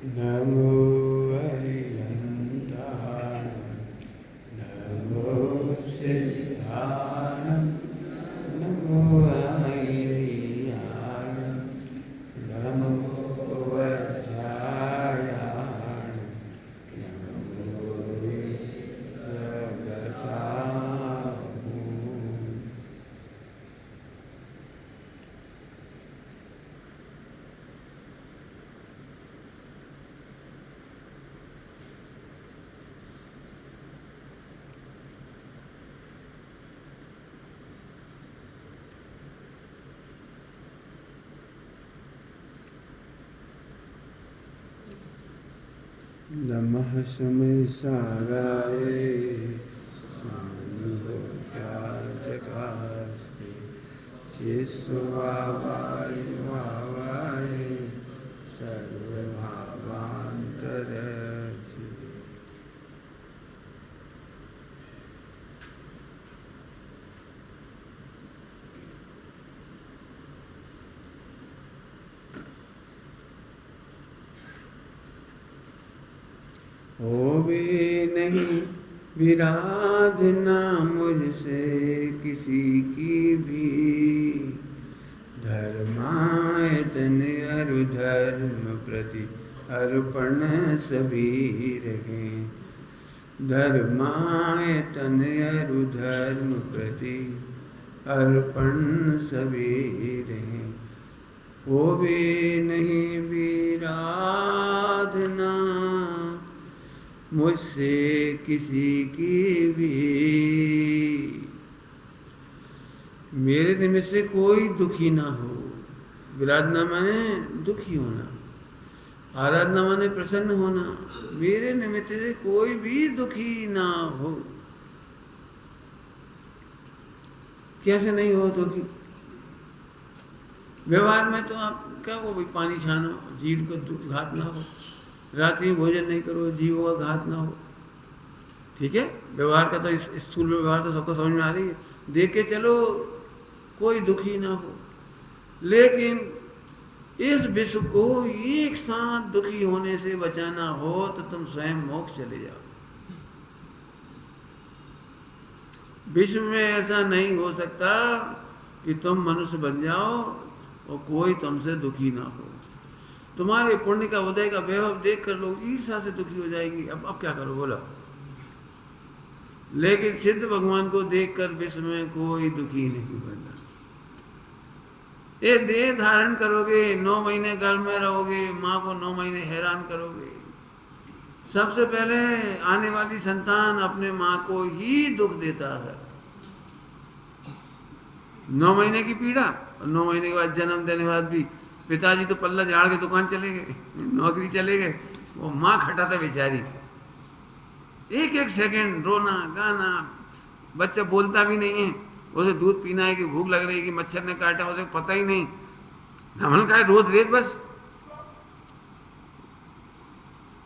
नमो हरिहंताय नमो सिद्धाय नमो आयर्याय नमो वज्राय नमो सर्वसाहु। नमः समयसाराय समन्वोत्याजकास्ते चिस्वावाय भावाय सर्वभावान्तरचिते। होवे नहीं विराधना मुझसे किसी की भी, धर्मायतन अरुधर्म प्रति अर्पण सभी रखें। धर्मायतन अरुधर्म प्रति अर्पण सभी रहें। होवे नहीं विराधना मुझसे किसी की भी, मेरे निमित्त से कोई दुखी ना हो। विराधना माने दुखी होना, आराधना माने प्रसन्न होना। मेरे निमित्त से कोई भी दुखी ना हो। कैसे नहीं हो दुखी? व्यवहार में तो आप क्या हो, भाई पानी छानो, जीव को घात ना हो, रात्रि में भोजन नहीं करो, जीवों का घात ना हो। ठीक है, व्यवहार का तो स्थूल व्यवहार तो सबको समझ में आ रही है। देख के चलो कोई दुखी ना हो। लेकिन इस विश्व को एक साथ दुखी होने से बचाना हो तो तुम स्वयं मोक्ष चले जाओ। विश्व में ऐसा नहीं हो सकता कि तुम मनुष्य बन जाओ और कोई तुमसे दुखी ना हो। तुम्हारे पुण्य का उदय का वैभव देख कर लोग ईर्ष्या से दुखी हो जाएंगे। अब क्या करो बोलो। लेकिन सिद्ध भगवान को देखकर विश्व में कोई दुखी नहीं बनता। ये देह धारण करोगे, 9 महीने गर्भ में रहोगे, माँ को 9 महीने हैरान करोगे। सबसे पहले आने वाली संतान अपने माँ को ही दुख देता है। 9 महीने की पीड़ा और 9 महीने के बाद जन्म देने के बाद भी पिताजी तो पल्ला झाड़ के दुकान चले गए, नौकरी चले गए, वो माँ खटाता बेचारी। एक एक सेकंड रोना गाना, बच्चा बोलता भी नहीं है, उसे दूध पीना है कि भूख लग रही है कि मच्छर ने काटा, उसे पता ही नहीं। हमने कहा रोज रेत बस।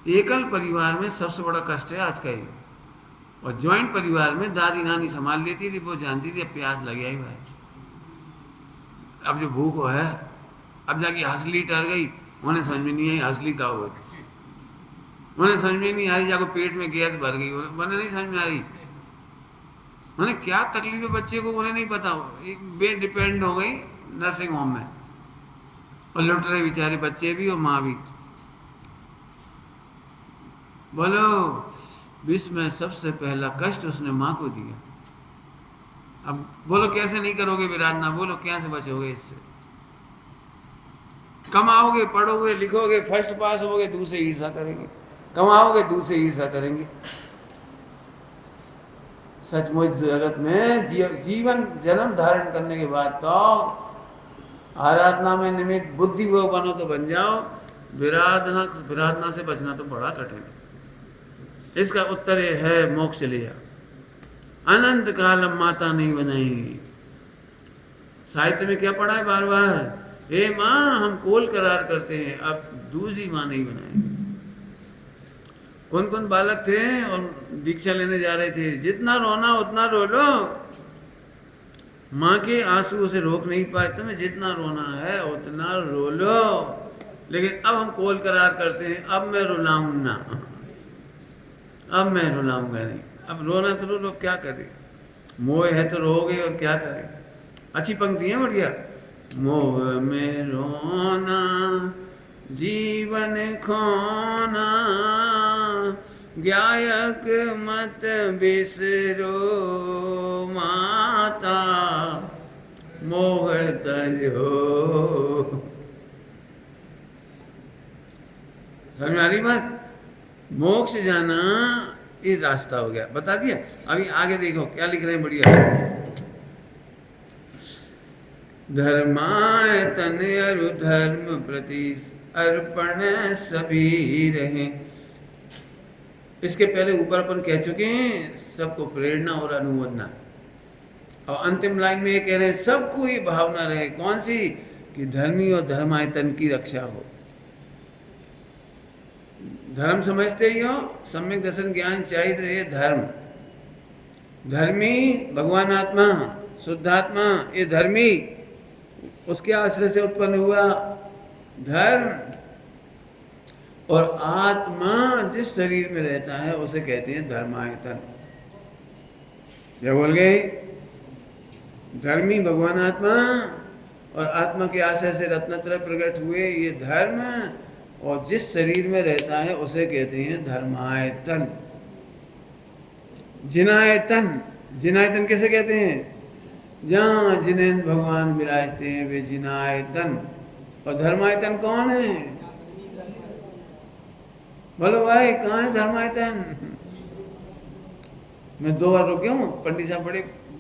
एकल परिवार में सबसे बड़ा कष्ट है आज का ये। और ज्वाइंट परिवार में दादी नानी संभाल लेती थी, वो जानती थी अब प्यास लग गई भाई, अब जो भूख है। अब जाके हंसली टर गई, उन्हें समझ में नहीं आई हंसली का हो, उन्हें समझ में नहीं आ रही, जाको पेट में गैस भर गई, उन्हें नहीं समझ में आ रही उन्हें क्या तकलीफ है बच्चे को, उन्हें नहीं पता। एक बेड डिपेंड हो गई नर्सिंग होम में, और लुट रहे बेचारे बच्चे भी और माँ भी। बोलो, विश्व में सबसे पहला कष्ट उसने माँ को दिया। अब बोलो कैसे नहीं करोगे विराधना, बोलो कैसे बचोगे इससे। कमाओगे, पढ़ोगे, लिखोगे, फर्स्ट पास होगे, दूसरे ईर्ष्या करेंगे। कमाओगे, दूसरे ईर्ष्या करेंगे। सचमुच जगत में जीवन जन्म धारण करने के बाद तो आराधना में निमित्त बुद्धि वो बनो तो बन जाओ, विराधना से बचना तो बड़ा कठिन है। इसका उत्तर ये है मोक्ष लिया। अनंत काल माता नहीं बनाई। साहित्य में क्या पढ़ा है बार बार, हे माँ हम कोल करार करते हैं, अब दूसरी माँ नहीं बनाएंगे। कौन कौन बालक थे और दीक्षा लेने जा रहे थे, जितना रोना उतना रो लो, माँ के आंसू उसे रोक नहीं पाए। तुम्हें जितना रोना है उतना रो लो, लेकिन अब हम कौल करार करते हैं, अब मैं रुलाऊं ना, अब मैं रुलाऊंगा नहीं। अब रोना तो रो, क्या करे, मोह है तो रोगे और क्या करे। अच्छी पंक्ति है, बढ़िया। मोह में रोना जीवन खोना, गायक मत बिसरो माता, मोह तजो। समझ आ रही बात? मोक्ष जाना ये रास्ता हो गया, बता दिया। अभी आगे देखो क्या लिख रहे हैं, बढ़िया। धर्माय तन अरु धर्म प्रति अर्पण सभी रहे। इसके पहले ऊपर अपन कह चुके हैं सबको प्रेरणा और अनुमोदना। और अंतिम लाइन में ये कह रहे हैं सबको ये भावना रहे, कौन सी, कि धर्मी और धर्मायतन की रक्षा हो। धर्म समझते ही हो, सम्यक दर्शन ज्ञान चाहिए रहे धर्म। धर्मी भगवान आत्मा, शुद्धात्मा, ये धर्मी उसके आश्रय से उत्पन्न हुआ धर्म। और आत्मा जिस शरीर में रहता है उसे कहते हैं धर्मायतन। क्या बोल गए? धर्मी भगवान आत्मा और आत्मा के आश्रय से रत्नत्रय प्रकट हुए ये धर्म, और जिस शरीर में रहता है उसे कहते हैं धर्मायतन। जिनायतन, जिनायतन कैसे कहते हैं? जहाँ जिनेन्द्र भगवान विराजते हैं वे जिनायतन। और धर्मायतन कौन है? बोलो भाई, कहाँ है धर्मायतन? मैं 2 बार रुक गया हूँ। पंडित साहब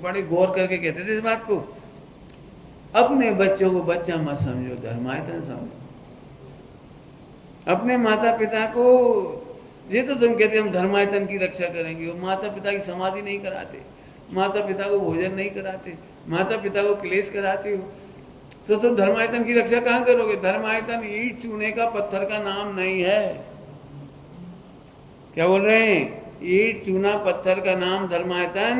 बड़े गौर करके कहते थे इस बात को। अपने बच्चों को बच्चा मत समझो, धर्मायतन समझो। अपने माता पिता को, ये तो तुम कहते हम धर्मायतन की रक्षा करेंगे, वो माता पिता की समाधि नहीं कराते, माता पिता को भोजन नहीं कराते, माता पिता को क्लेश कराते हो, तो तुम धर्मायतन की रक्षा कहाँ करोगे? धर्मायतन ईंट चूने का पत्थर का नाम नहीं है। क्या बोल रहे हैं? ईंट चूना पत्थर का नाम धर्मायतन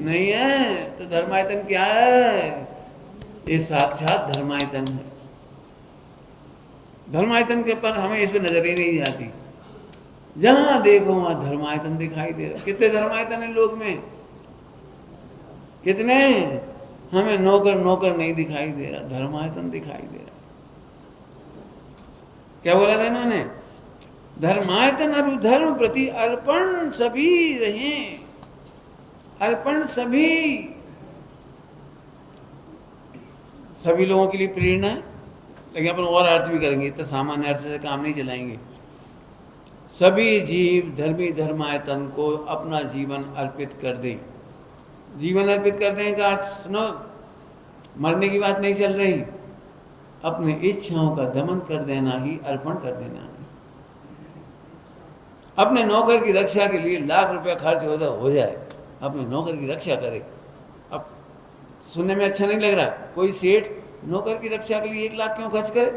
नहीं है। तो धर्मायतन क्या है? ये साक्षात धर्मायतन है। धर्मायतन के पर हमें इस पर नजर ही नहीं जाती। जहां देखो वहां धर्मायतन दिखाई दे रहा। कितने धर्मायतन है लोग में? कितने? हमें नौकर नहीं दिखाई दे रहा, धर्मायतन दिखाई दे रहा। क्या बोला था इन्होंने? धर्मायतन और धर्म प्रति अर्पण सभी रहे। अर्पण सभी लोगों के लिए प्रेरणा है। लेकिन अपन और अर्थ भी करेंगे, इतना सामान्य अर्थ से काम नहीं चलाएंगे। सभी जीव धर्मी धर्मायतन को अपना जीवन अर्पित कर दे। जीवन अर्पित कर दें का अर्थ सुनो, मरने की बात नहीं चल रही। अपनी इच्छाओं का दमन कर देना ही अर्पण कर देना है। अपने नौकर की रक्षा के लिए लाख रुपया खर्च हो जाए, अपने नौकर की रक्षा करे। अब सुनने में अच्छा नहीं लग रहा, कोई सेठ नौकर की रक्षा के लिए 1 लाख क्यों खर्च करे?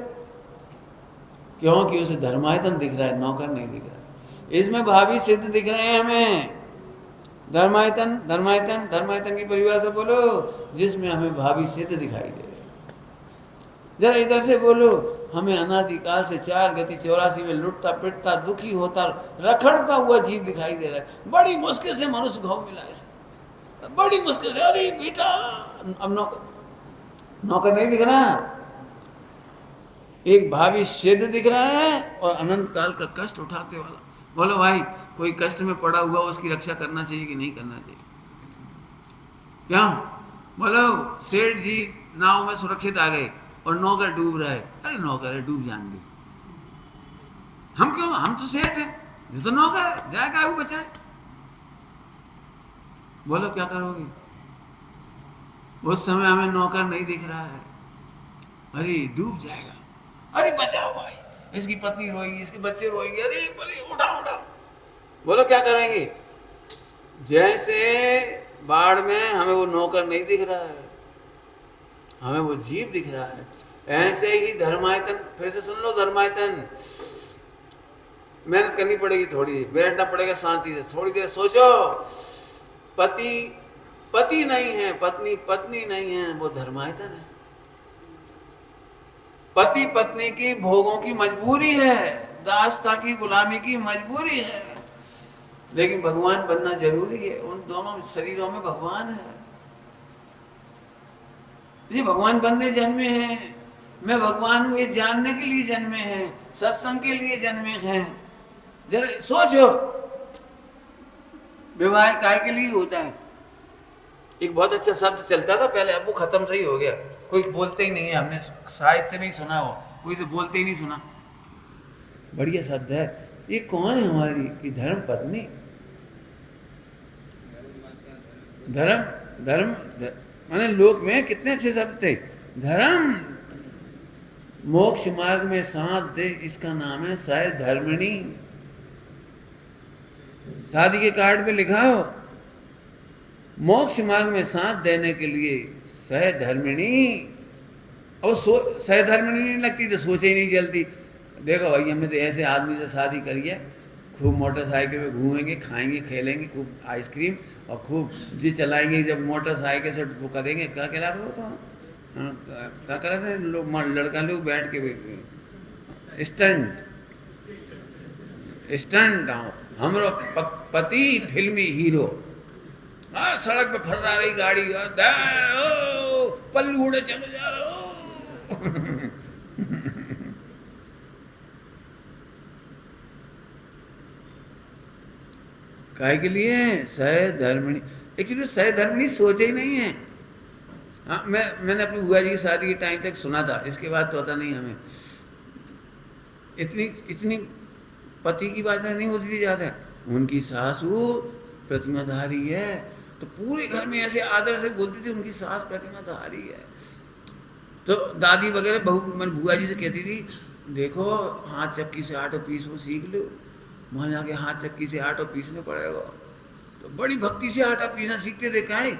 क्योंकि उसे धर्मायतन दिख रहा है, नौकर नहीं दिख रहा है। इसमें भावी सिद्ध दिख रहे हैं हमें। धर्मायतन धर्मायतन धर्मायतन की परिभाषा बोलो जिसमें हमें भावी सिद्ध दिखाई दे रहे। जरा इधर से बोलो, हमें अनादिकाल से 4 गति 84 में लुटता पिटता दुखी होता रखड़ता हुआ जीव दिखाई दे रहा है। बड़ी मुश्किल से मनुष्य घाव मिला है, बड़ी मुश्किल से। अरे बेटा, अब नौकर नहीं दिख रहा, एक भावी सिद्ध दिख रहा है और अनंत काल का कष्ट उठाते वाला। बोलो भाई, कोई कष्ट में पड़ा हुआ उसकी रक्षा करना चाहिए कि नहीं करना चाहिए? क्या बोलो? सेठ जी नाव में सुरक्षित आ गए और नौकर डूब रहा है। अरे नौकर है, डूब जान दे। हम क्यों? हम तो सेठ है, ये तो नौकर है, जाए काहू बचाए। बोलो क्या करोगे? उस समय हमें नौकर नहीं दिख रहा है, अरे डूब जाएगा, अरे बचाओ भाई, इसकी पत्नी रोएगी, इसके बच्चे रोएंगे, अरे बोले उठाओ उठाओ। बोलो क्या करेंगे? जैसे बाढ़ में हमें वो नौकर नहीं दिख रहा है, हमें वो जीव दिख रहा है, ऐसे ही धर्मायतन। फिर से सुन लो, धर्मायतन मेहनत करनी पड़ेगी, थोड़ी बैठना पड़ेगा शांति से, थोड़ी देर सोचो। पति नहीं है, पत्नी नहीं है, वो धर्मायतन है। पति पत्नी की भोगों की मजबूरी है, दासता की गुलामी की मजबूरी है, लेकिन भगवान बनना जरूरी है। उन दोनों शरीरों में भगवान है। ये भगवान बनने जन्मे हैं, मैं भगवान हूं ये जानने के लिए जन्मे हैं, सत्संग के लिए जन्मे हैं। जरा सोचो, विवाह काय के लिए होता है? एक बहुत अच्छा शब्द चलता था पहले, अब वो खत्म सही हो गया, कोई बोलते ही नहीं है, हमने साहित्य में ही सुना हो, कोई से बोलते ही नहीं सुना। बढ़िया शब्द है ये। कौन है हमारी कि धर्म पत्नी? धर्म धर्म माने लोक में कितने अच्छे शब्द थे। धर्म मोक्ष मार्ग में साथ दे, इसका नाम है सहधर्मिणी। शादी के कार्ड पे लिखा हो, मोक्ष मार्ग में साथ देने के लिए सहधर्मिणी। और सहधर्मिणी नहीं लगती तो सोचे ही नहीं जल्दी। देखो भाई, हमने तो ऐसे आदमी से शादी करी है, खूब मोटरसाइकिल पे घूमेंगे, खाएंगे, खेलेंगे, खूब आइसक्रीम और खूब जी चलाएंगे। जब मोटरसाइकिल से वो करेंगे, क्या कहलाता वो तो क्या कर रहे थे लोग, लड़का लोग बैठ के स्टंट स्टंट। हमारा पति फिल्मी हीरो, सड़क पे फर्रा रही गाड़ी, पल्लू उड़े चले जा रहे हो। काय के लिए? सहधर्मिणी। एक्चुअली सहधर्मिणी सोचे ही नहीं है। हाँ, मैंने अपनी बुआ जी की शादी के टाइम तक सुना था, इसके बाद तो पता नहीं हमें। इतनी इतनी पति की बातें नहीं होती थी ज़्यादा। उनकी सासू प्रतिमाधारी है, तो पूरे घर में ऐसे आदर से बोलती थी, उनकी सास प्रतिमाधारी है। तो दादी वगैरह मैं बुआ जी से कहती थी, देखो हाथ चक्की से आटो पीसो सीख लो, वहाँ जाके हाथ चक्की से आटो पीसने पड़ेगा। तो बड़ी भक्ति से आटा पीसना सीखते थे। काहे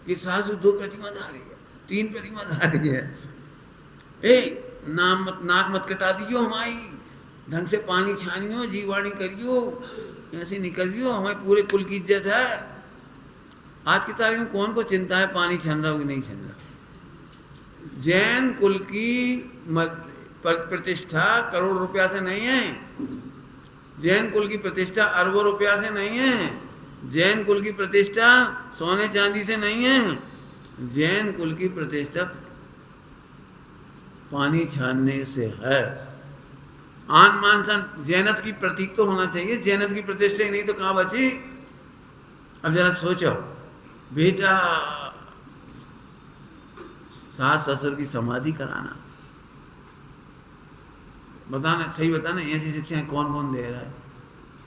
कि सासू 2 प्रतिमाधारी है, 3 प्रतिमाधारी है। नाक मत कटा दियो हमारी, ढंग से पानी छानियो, जीवाणी करियो, ऐसे निकलियो, हमारे पूरे कुल की इज्जत है। आज की तारीख में कौन को चिंता है पानी छन रहा हो कि नहीं छन रहा। जैन कुल की प्रतिष्ठा करोड़ रुपया से नहीं है, जैन कुल की प्रतिष्ठा अरबों रुपया से नहीं है, जैन कुल की प्रतिष्ठा सोने चांदी से नहीं है, जैन कुल की प्रतिष्ठा पानी छानने से है। आन मान सन जैनत की प्रतीक तो होना चाहिए, जैनत की प्रतिष्ठा ही नहीं तो कहाँ बची। अब जरा सोचो, बेटा सास ससुर की समाधि कराना, बताना सही, बताना ऐसी शिक्षाएं कौन कौन दे रहा है।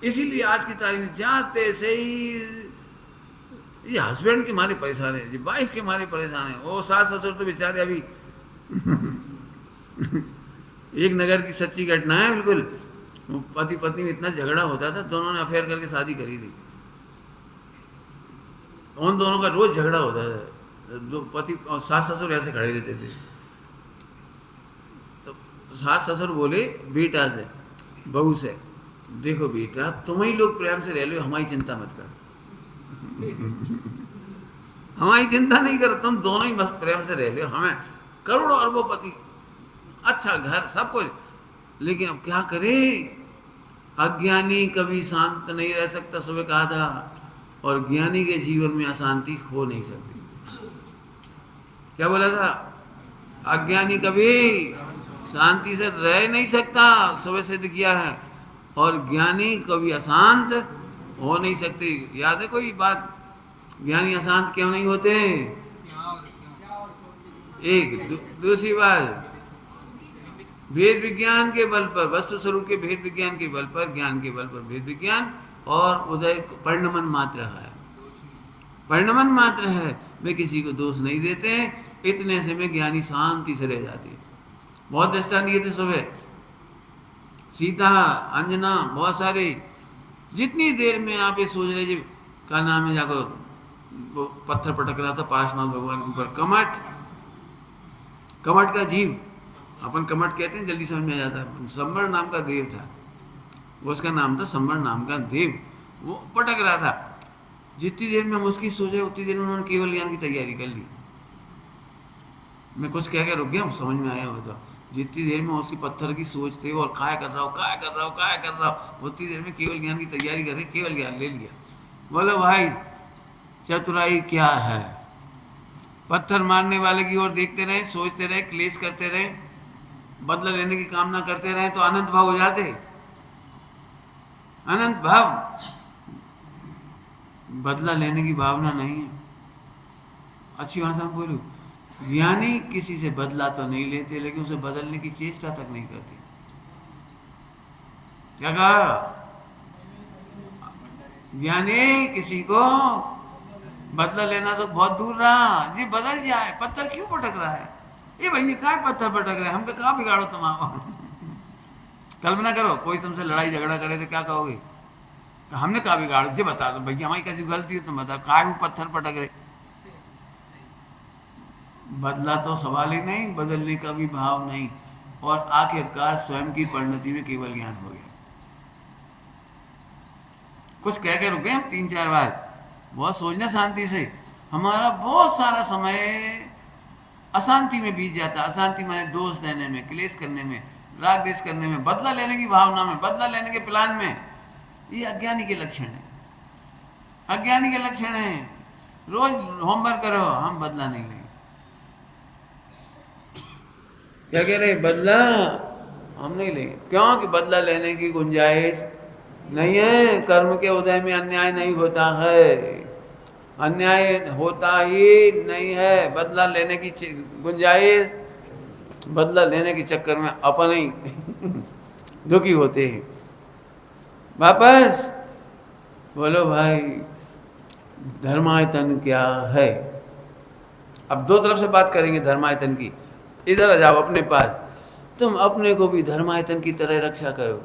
इसीलिए आज की तारीख में जाते से ही ये हस्बैंड के मारे परेशान है, ये वाइफ के मारे परेशान है। वो सास ससुर तो बेचारे अभी एक नगर की सच्ची घटना है बिल्कुल। पति पत्नी में इतना झगड़ा होता था, दोनों ने अफेयर करके शादी करी थी। उन दोनों का रोज झगड़ा होता था, जो पति और सास ससुर ऐसे खड़े रहते थे। तो सास ससुर बोले बेटा से, बहू से, देखो बेटा तुम ही लोग प्रेम से रह लो, हमारी चिंता मत कर। हमारी चिंता नहीं करो, तुम दोनों ही मस्त प्रेम से रह लो, हमें करोड़ों अरबों पति, अच्छा घर, सब कुछ। लेकिन अब क्या करे, अज्ञानी कभी शांत नहीं रह सकता, सुबह कहा था, और ज्ञानी के जीवन में अशांति हो नहीं सकती। क्या बोला था? अज्ञानी कभी शांति से रह नहीं सकता, सुबह सिद्ध किया है, और ज्ञानी कभी अशांत हो नहीं सकते। याद है कोई बात? ज्ञानी अशांत क्यों नहीं होते? एक दूसरी बात, भेद विज्ञान के बल पर, वस्तु स्वरूप के भेद विज्ञान के बल पर, ज्ञान के बल पर भेद विज्ञान, और उदय परिणमन मात्र है, परिणमन मात्र है, वे किसी को दोष नहीं देते। इतने से में ज्ञानी शांति से रह जाती है। बहुत दृष्टांत दिए थे सुबह, सीता, अंजना, बहुत सारे। जितनी देर में आप ये सोच रहे जी का नाम है, जाकर वो पत्थर पटक रहा था पार्श्वनाथ भगवान के ऊपर, कमठ, कमठ का जीव, अपन कमठ कहते हैं, जल्दी समझ में आ जाता है। संबर नाम का देव था, वो उसका नाम था संबर नाम का देव, वो पटक रहा था। जितनी देर में हम उसकी सोच रहे उतनी देर में उन्होंने केवल ज्ञान की तैयारी कर ली। मैं कुछ कह के रुक गया, समझ में आया हो जितनी देर में उसकी पत्थर की सोचते हो और काय कर रहा हो, काय कर रहा हो, काय कर रहा हो, उतनी देर में केवल ज्ञान की तैयारी करके केवल ज्ञान ले लिया। बोलो भाई चतुराई क्या है? पत्थर मारने वाले की ओर देखते रहे, सोचते रहे, क्लेश करते रहे, बदला लेने की कामना करते रहे तो अनंत भाव हो जाते। अनंत भाव, बदला लेने की भावना नहीं है। अच्छी भाषा में बोलूं, ज्ञानी किसी से बदला तो नहीं लेते लेकिन उसे बदलने की चेष्टा तक नहीं करते। क्या कहा? ज्ञानी किसी को बदला लेना तो बहुत दूर रहा जी, बदल जाए। पत्थर क्यों पटक रहा है? ये भैया कहाँ पत्थर पटक रहे हैं, हमको कहाँ बिगाड़ो तुम आओ। कल्पना करो कोई तुमसे लड़ाई झगड़ा करे तो क्या कहोगे? हमने कहा बिगाड़ो जी, बता दो भैया हमारी कैसी गलती है, तुम बताओ कहाँ पत्थर पटक रहे। बदला तो सवाल ही नहीं, बदलने का भी भाव नहीं, और आखिरकार स्वयं की परिणति में केवल ज्ञान हो गया। कुछ कह के रुके हम 3-4 बार, बहुत सोचना शांति से। हमारा बहुत सारा समय अशांति में बीत जाता। अशांति माने दोष देने में, क्लेश करने में, राग देश करने में, बदला लेने की भावना में, बदला लेने के प्लान में। ये अज्ञानी के लक्षण है, अज्ञानी के लक्षण है। रोज होमवर्क करो, हम बदला नहीं लेंगे। क्या कह रहे? बदला हम नहीं लेंगे। क्यों? कि बदला लेने की गुंजाइश नहीं है। कर्म के उदय में अन्याय नहीं होता है, अन्याय होता ही नहीं है। बदला लेने की गुंजाइश, बदला लेने के चक्कर में अपन ही दुखी होते हैं। वापस बोलो भाई धर्मायतन क्या है? अब दो तरफ से बात करेंगे धर्मायतन की। इधर आ जाओ अपने पास, तुम अपने को भी धर्मायतन की तरह रक्षा करो।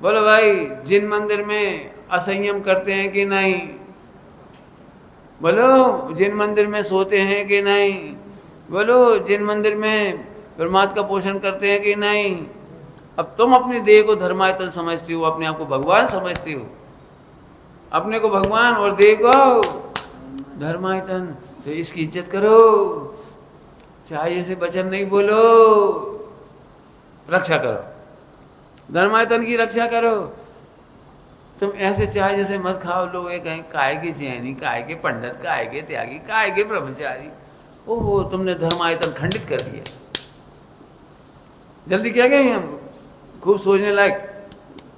बोलो भाई जिन मंदिर में असंयम करते हैं कि नहीं? बोलो जिन मंदिर में सोते हैं कि नहीं? बोलो जिन मंदिर में परमात्मा का पोषण करते हैं कि नहीं? अब तुम अपनी देह को धर्मायतन समझती हो, अपने आप को भगवान समझती हो, अपने को भगवान और देह को धर्मायतन, तो इसकी इज्जत करो। चाहिए से वचन नहीं बोलो, रक्षा करो, धर्मायतन की रक्षा करो। तुम ऐसे चाय जैसे मत खाओ। लोग कहें काय के जैनी, काय के पंडित, काय के त्यागी, काय के ब्रह्मचारी। ओहो तुमने धर्मायतन खंडित कर दिया। जल्दी क्या गए हम, खूब सोचने लायक।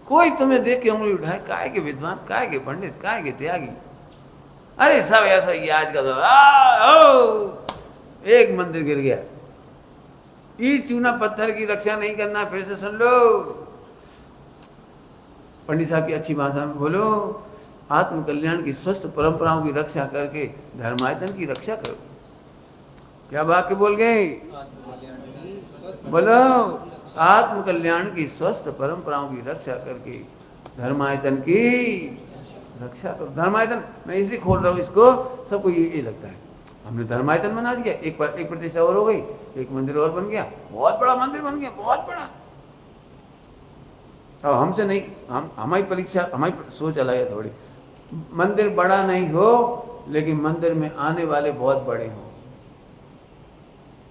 कोई तुम्हें देख के उंगली उठाए, काय के विद्वान, काय के पंडित, काय के त्यागी, अरे सब ऐसा ही आज का तो एक मंदिर गिर गया। ईट चूना पत्थर की रक्षा नहीं करना। फिर से सुन लो, पंडित साहब की अच्छी भाषा में बोलो, आत्म कल्याण की स्वस्थ परंपराओं की रक्षा करके धर्मायतन की रक्षा करो। क्या वाक्य बोल गए? बोलो आत्म कल्याण की स्वस्थ परंपराओं की रक्षा करके धर्मायतन की रक्षा करो। धर्मायतन मैं इसलिए खोल रहा हूँ इसको, सबको ये लगता है हमने धर्मायतन बना दिया, एक प्रतिष्ठा और हो गई, एक मंदिर और बन गया, बहुत बड़ा मंदिर बन गया, बहुत बड़ा। अब हमसे नहीं, हमारी परीक्षा, हमारी सोच अलग है थोड़ी। मंदिर बड़ा नहीं हो लेकिन मंदिर में आने वाले बहुत बड़े हों।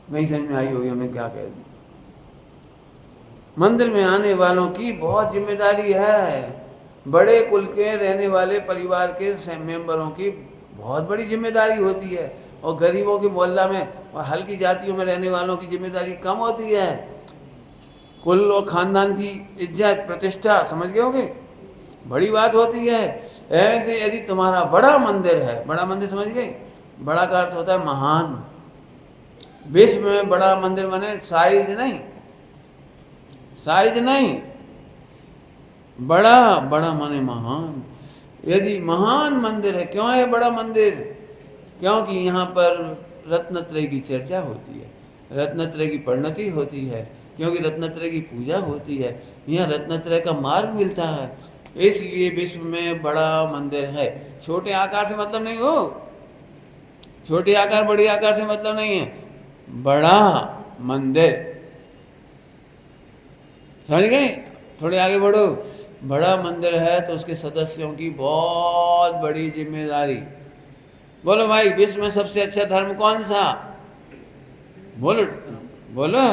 नहीं समझ में आई होगी हमने क्या कह दिया। मंदिर में आने वालों की बहुत जिम्मेदारी है। बड़े कुल के रहने वाले परिवार के मेंबरों की बहुत बड़ी जिम्मेदारी होती है, और गरीबों के मोहल्ला में और हल्की जातियों में रहने वालों की जिम्मेदारी कम होती है। कुल और खानदान की इज्जत प्रतिष्ठा समझ गए होगे, बड़ी बात होती है। ऐसे यदि तुम्हारा बड़ा मंदिर है, बड़ा मंदिर समझ गए, बड़ा का अर्थ होता है महान। विश्व में बड़ा मंदिर बने, साइज नहीं, साइज नहीं, बड़ा बड़ा माने महान। यदि महान मंदिर है, क्यों है बड़ा मंदिर? क्योंकि यहाँ पर रत्नत्रय की चर्चा होती है, रत्नत्रय की परिणति होती है, क्योंकि रत्नत्रय की पूजा होती है, यहाँ रत्नत्रय का मार्ग मिलता है, इसलिए विश्व में बड़ा मंदिर है। छोटे आकार से मतलब नहीं हो, छोटे आकार बड़े आकार से मतलब नहीं है, बड़ा मंदिर। समझ गए? थोड़े आगे बढ़ो। बड़ा मंदिर है तो उसके सदस्यों की बहुत बड़ी जिम्मेदारी। बोलो भाई विश्व में सबसे अच्छा धर्म कौन सा? बोलो बोलो,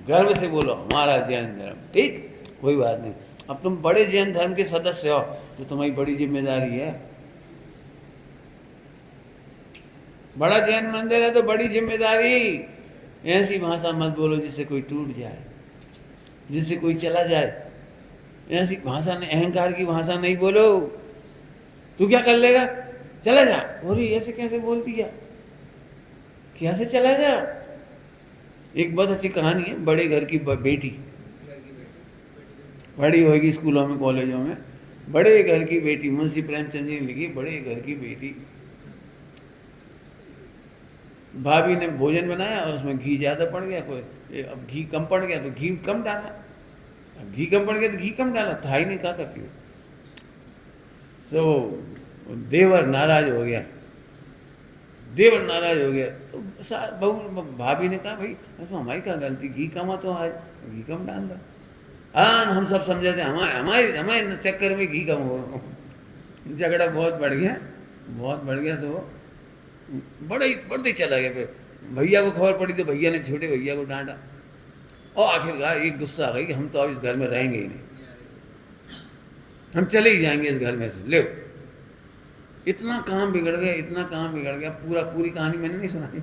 गर्व से बोलो हमारा जैन धर्म, ठीक, कोई बात नहीं। अब तुम बड़े जैन धर्म के सदस्य हो तो तुम्हारी बड़ी जिम्मेदारी है। बड़ा जैन मंदिर है तो बड़ी जिम्मेदारी। ऐसी भाषा मत बोलो जिससे कोई टूट जाए, जिससे कोई चला जाए। ऐसी भाषा नहीं, अहंकार की भाषा नहीं बोलो। तू क्या कर लेगा, चला जा। बोली ऐसे कैसे बोल दिया, कैसे चला जा। एक बहुत अच्छी कहानी है, बड़े घर की बेटी, पढ़ी होगी स्कूलों में कॉलेजों में। बड़े घर की बेटी, मुंशी प्रेमचंद जी ने लिखी, बड़े घर की बेटी। भाभी ने भोजन बनाया और उसमें घी ज़्यादा पड़ गया, कोई अब घी कम पड़ गया तो घी कम डाला, अब घी कम पड़ गया तो घी कम डाला। थाई ने क्या करती हो। सो देवर नाराज हो गया, देवर नाराज हो गया तो बहू भाभी ने कहा भाई तो हमारी क्या गलती, घी कम हो तो आज घी कम डाल दो। हाँ हम सब समझे थे, हमारे हमारे चक्कर में घी कम हो। झगड़ा बहुत बढ़ गया, बहुत बढ़ गया। सो बढ़ते चला गया। फिर भैया को खबर पड़ी तो भैया ने छोटे भैया को डांटा और आखिरकार एक गुस्सा आ गई कि हम तो अब इस घर में रहेंगे ही नहीं, हम चले ही जाएंगे इस घर में से। ले इतना काम बिगड़ गया, इतना काम बिगड़ गया। पूरी कहानी मैंने नहीं सुनाई।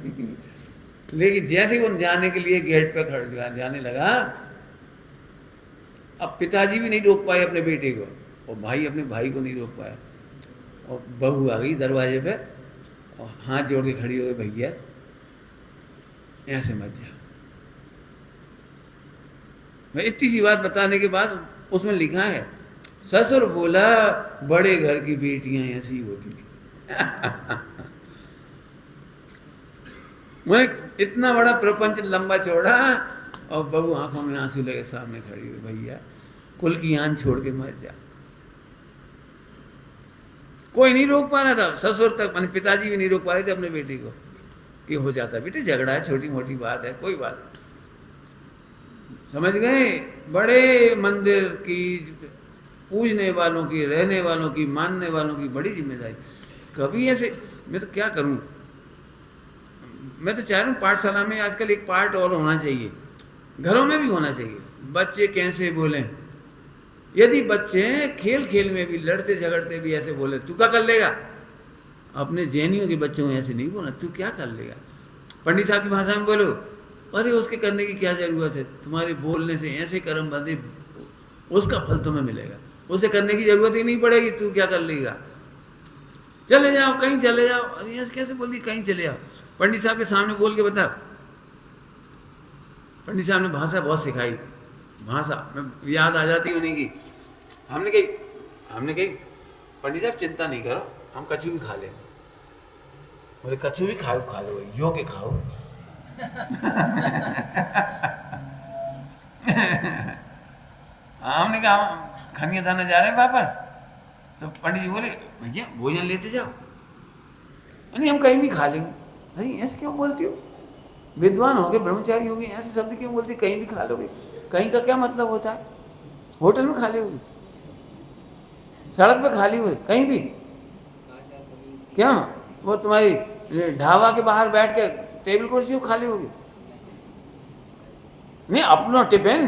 लेकिन जैसे ही वो जाने के लिए गेट पे खड़ जाने लगा, अब पिताजी भी नहीं रोक पाए अपने बेटे को और भाई अपने भाई को नहीं रोक पाया। और बहू आ गई दरवाजे पे और हाथ जोड़ के खड़ी हो गई, भैया ऐसे मत जा। मैं इतनी सी बात बताने के बाद उसमें लिखा है, ससुर बोला बड़े घर की बेटियां ऐसी होती थी। मैं इतना बड़ा प्रपंच लंबा चौड़ा और बहू आंखों में आंसू लगे सामने खड़ी हुई, भैया कुल की आन छोड़ के मत जा। कोई नहीं रोक पा रहा था, ससुर तक मैंने पिताजी भी नहीं रोक पा रहे थे अपने बेटे को कि हो जाता बेटे झगड़ा है, छोटी मोटी बात है, कोई बात नहीं। समझ गए। बड़े मंदिर की पूजने वालों की, रहने वालों की, मानने वालों की बड़ी जिम्मेदारी। कभी ऐसे मैं तो क्या करूं, मैं तो चाह रहा हूँ पाठशाला में आजकल एक पार्ट और होना चाहिए, घरों में भी होना चाहिए। बच्चे कैसे बोलें। यदि बच्चे खेल खेल में भी लड़ते झगड़ते भी ऐसे बोले, तू क्या कर लेगा। अपने जैनियों के बच्चों में ऐसे नहीं बोलना, तू क्या कर लेगा। पंडित साहब की भाषा में बोलो, अरे उसके करने की क्या जरूरत है, तुम्हारे बोलने से ऐसे कर्म बंधे, उसका फल तुम्हें मिलेगा, उसे करने की जरूरत ही नहीं पड़ेगी, तू क्या कर लेगा। चले जाओ कहीं चले जाओ। अरे ऐसे कैसे बोल दी, कहीं चले जाओ। पंडित साहब के सामने बोल के बता। पंडित साहब ने भाषा बहुत सिखाई, भाषा में याद आ जाती उन्हीं की। हमने कही पंडित साहब चिंता नहीं करो, हम कछू भी खा लेंगे। बोले कछू भी खा लो, यो के खाओ। हमने कहा खनिया थाना जा रहे हैं वापस। तो पंडित जी बोले भैया भोजन लेते जाओ। नहीं हम कहीं भी खा लेंगे। नहीं ऐसे क्यों बोलती हो, विद्वान हो गए, ब्रह्मचारी हो गए, ऐसे शब्द क्यों बोलती, कहीं भी खा लोगे। कहीं का क्या मतलब होता है, होटल में खा लोगे, सड़क पे खाली हुए, कहीं भी। क्या वो तुम्हारी ढाबा के बाहर बैठ के टेबल कुर्सी खाली होगी। नहीं अपना टिफिन,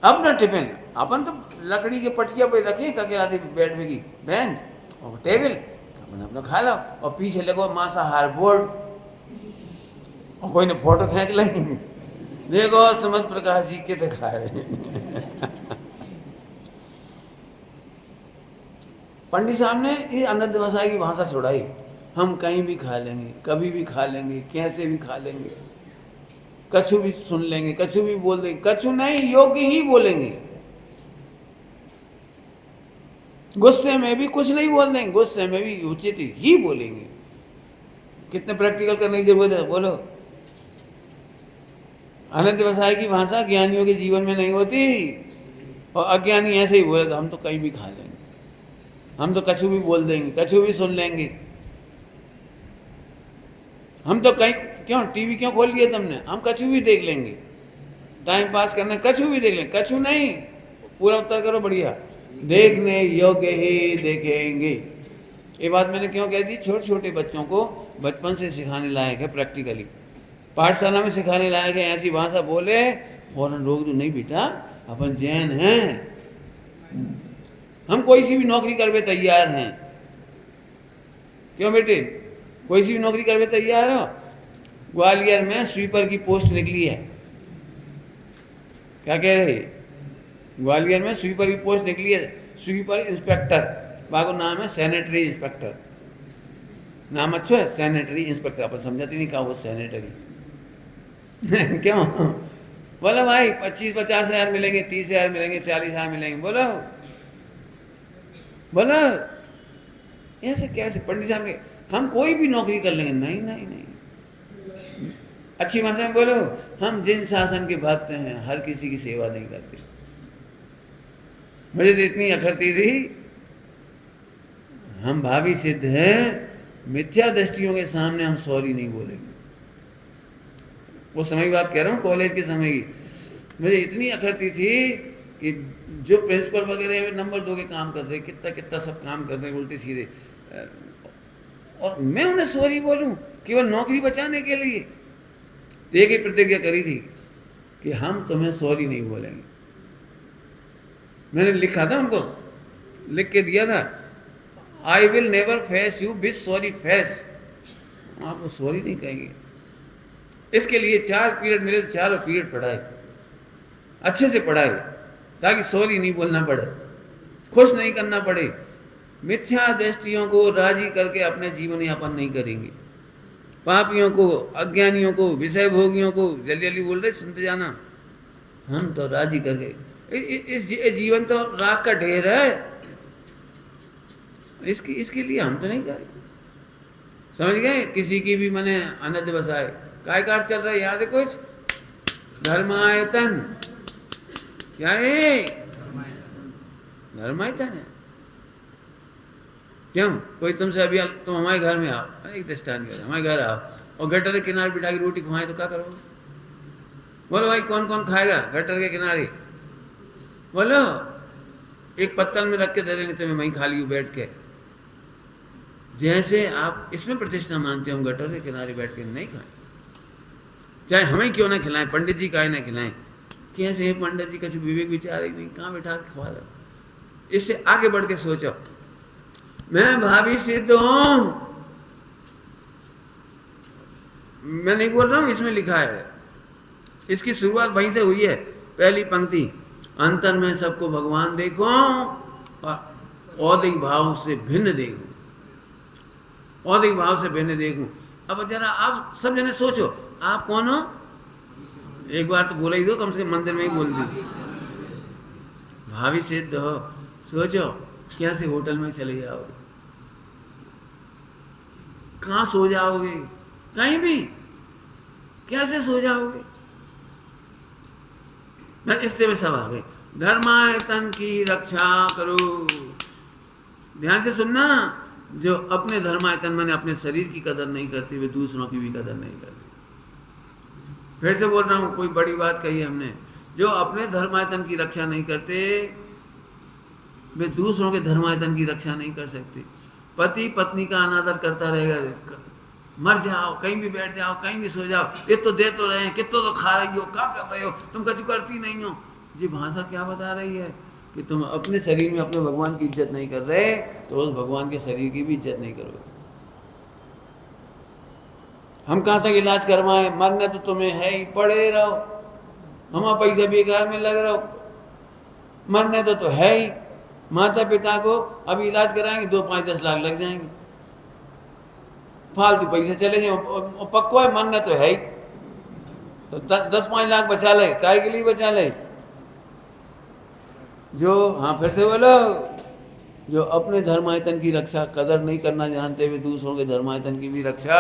अपना टिफिन अपन तो लकड़ी के पटिया पे रखिए ककेलाती बैठने की बेंच और टेबल, अपन अपना खा लो। और पीछे लगो मांसाहार बोर्ड और कोई ने फोटो खींच लेंगे, देखो सुमत प्रकाश जी के खा रहे। पंडित साहब ने ये अनंत वसाई की भाषा छुड़ाई, हम कहीं भी खा लेंगे, कभी भी खा लेंगे, कैसे भी खा लेंगे, कछु भी सुन लेंगे, कछु भी बोल देंगे, कछु नहीं योग्य ही बोलेंगे। गुस्से में भी कुछ नहीं बोल देंगे, गुस्से में भी उचित ही बोलेंगे। कितने प्रैक्टिकल करने की जरूरत है बोलो। अनंत वसाई की भाषा ज्ञानियों के जीवन में नहीं होती और अज्ञानी ऐसे ही बोले तो हम तो कहीं भी खा लेंगे, हम तो कछु भी बोल देंगे, कछु भी सुन लेंगे, हम तो कहीं क्यों टीवी क्यों खोल लिया तुमने, हम कछु भी देख लेंगे, टाइम पास करना कछु भी देख लेंगे, कछु नहीं। पूरा उत्तर करो बढ़िया, देखने योग्य ही देखेंगे। ये बात मैंने क्यों कह दी, छोटे छोटे बच्चों को बचपन से सिखाने लायक है प्रैक्टिकली। पाठशाला में सिखाने लायक है, ऐसी भाषा बोले फौरन रोक दो, नहीं बेटा अपन जैन हैं, हम कोई सी भी नौकरी करवे तैयार हैं। क्यों बेटे, कोई सी भी नौकरी करवे तैयार हो? ग्वालियर में स्वीपर की पोस्ट निकली है, क्या कह रहे? ग्वालियर में स्वीपर की पोस्ट निकली है, स्वीपर इंस्पेक्टर, बाको नाम है सैनिटरी इंस्पेक्टर, नाम अच्छा है सैनिटरी इंस्पेक्टर, अपन समझाते नहीं कहा वो सैनिटरी क्यों? बोलो भाई 25-50 हज़ार मिलेंगे, 30 हज़ार मिलेंगे, 40 हज़ार मिलेंगे, बोलो बोलो ऐसे कैसे? पंडित साहब के हम कोई भी नौकरी कर लेंगे, नहीं नहीं नहीं, अच्छी भाषा में बोलो, हम जिन शासन के भक्त हैं हर किसी की सेवा नहीं करते। मुझे तो इतनी अखरती थी, हम भावी सिद्ध हैं, मिथ्या दृष्टियों के सामने हम सॉरी नहीं बोलेंगे। वो समय की बात कह रहा हूँ, कॉलेज के समय की। मुझे इतनी अखरती थी कि जो प्रिंसिपल वगैरह नंबर 2 के काम कर रहे, कितना कितना सब काम कर रहे उल्टे सीधे, और मैं उन्हें सॉरी बोलूं केवल नौकरी बचाने के लिए। तो एक ही प्रतिज्ञा करी थी कि हम तुम्हें सॉरी नहीं बोलेंगे। मैंने लिखा था उनको, लिख के दिया था, I will never face you with sorry face, आपको सॉरी नहीं कहेंगे। इसके लिए 4 पीरियड मिले, 4 पीरियड पढ़ाए, अच्छे से पढ़ाए, ताकि सॉरी नहीं बोलना पड़े, खुश नहीं करना पड़े। मिथ्या दृष्टियों को राजी करके अपने जीवन यापन नहीं करेंगे। पापियों को, अज्ञानियों को, विषय भोगियों को, जल्दी जल्दी बोल रहे सुनते जाना, हम तो राजी करके, इस जीवन तो राख का ढेर है, इसके लिए हम तो नहीं करें। समझ गए? किसी की भी मने अनद बसाए, काय कार चल रहा है, याद है कुछ? धर्मायतन, क्या है? धर्मायतन है। क्यों? कोई तुमसे अभी तुम हमारे घर में आओ, एक दस्तान घर, हमारे घर आओ और गटर के किनारे बिठा के रोटी खुआएं तो क्या करोगे? बोलो भाई कौन कौन खाएगा गटर के किनारे? बोलो, एक पत्तल में रख के दे देंगे तुम्हें, वहीं खा लियो बैठ के। जैसे आप इसमें प्रतिष्ठा मानते हो, हम गटर के किनारे बैठ के नहीं खाएं, चाहे हमें क्यों ना खिलाएं, पंडित जी काहे ना खिलाएं। कैसे पंडित जी कभी विवेक विचार ही नहीं, कहाँ बैठा के खवा दो। इससे आगे बढ़ के सोचो, मैं भावी सिद्ध हूं, मैं नहीं बोल रहा हूं, इसमें लिखा है, इसकी शुरुआत वहीं से हुई है, पहली पंक्ति, अंतर में सबको भगवान देखो और औदिक भाव से भिन्न देखूं, औदिक भाव से भिन्न देखूं। अब जरा आप सब जने सोचो, आप कौन हो? एक बार तो बोला ही दो, कम से कम मंदिर में ही बोल दी, भावी सिद्ध हो। सोचो कैसे होटल में चले जाओगे, कहाँ सो जाओगे, कहीं भी कैसे सो जाओगे? मैं इससे में सब आ गए, धर्मायतन की रक्षा करो। ध्यान से सुनना, जो अपने धर्मायतन माने अपने शरीर की कदर नहीं करती, वे दूसरों की भी कदर नहीं करती। फिर से बोल रहा हूं, कोई बड़ी बात कही है हमने, जो अपने धर्मायतन की रक्षा नहीं करते, वे दूसरों के धर्मायतन की रक्षा नहीं कर सकते। पति पत्नी का अनादर करता रहेगा, मर जाओ, कहीं भी बैठ जाओ, कहीं भी सो जाओ, ये तो दे तो रहे हैं, कितना तो खा रही हो, क्या कर रहे हो, तुम कुछ करती नहीं हो। ये भाषा क्या बता रही है कि तुम अपने शरीर में अपने भगवान की इज्जत नहीं कर रहे, तो उस भगवान के शरीर की भी इज्जत नहीं करोगे। हम कहाँ तक इलाज करवाएं, मरने तो तुम्हें है ही, पड़े रहो, हमारा पैसा बेकार में लग रहा हो, मरने तो है ही। माता पिता को अभी इलाज कराएंगे 2-5-10 लाख लग जाएंगे, फालतू पैसे चले जाए, पक्का है मरना तो है ही, तो 10-5 लाख बचा ले, काय के लिए बचा ले? जो, हाँ फिर से बोलो, जो अपने धर्मायतन की रक्षा कदर नहीं करना जानते, वे दूसरों के धर्मायतन की भी रक्षा।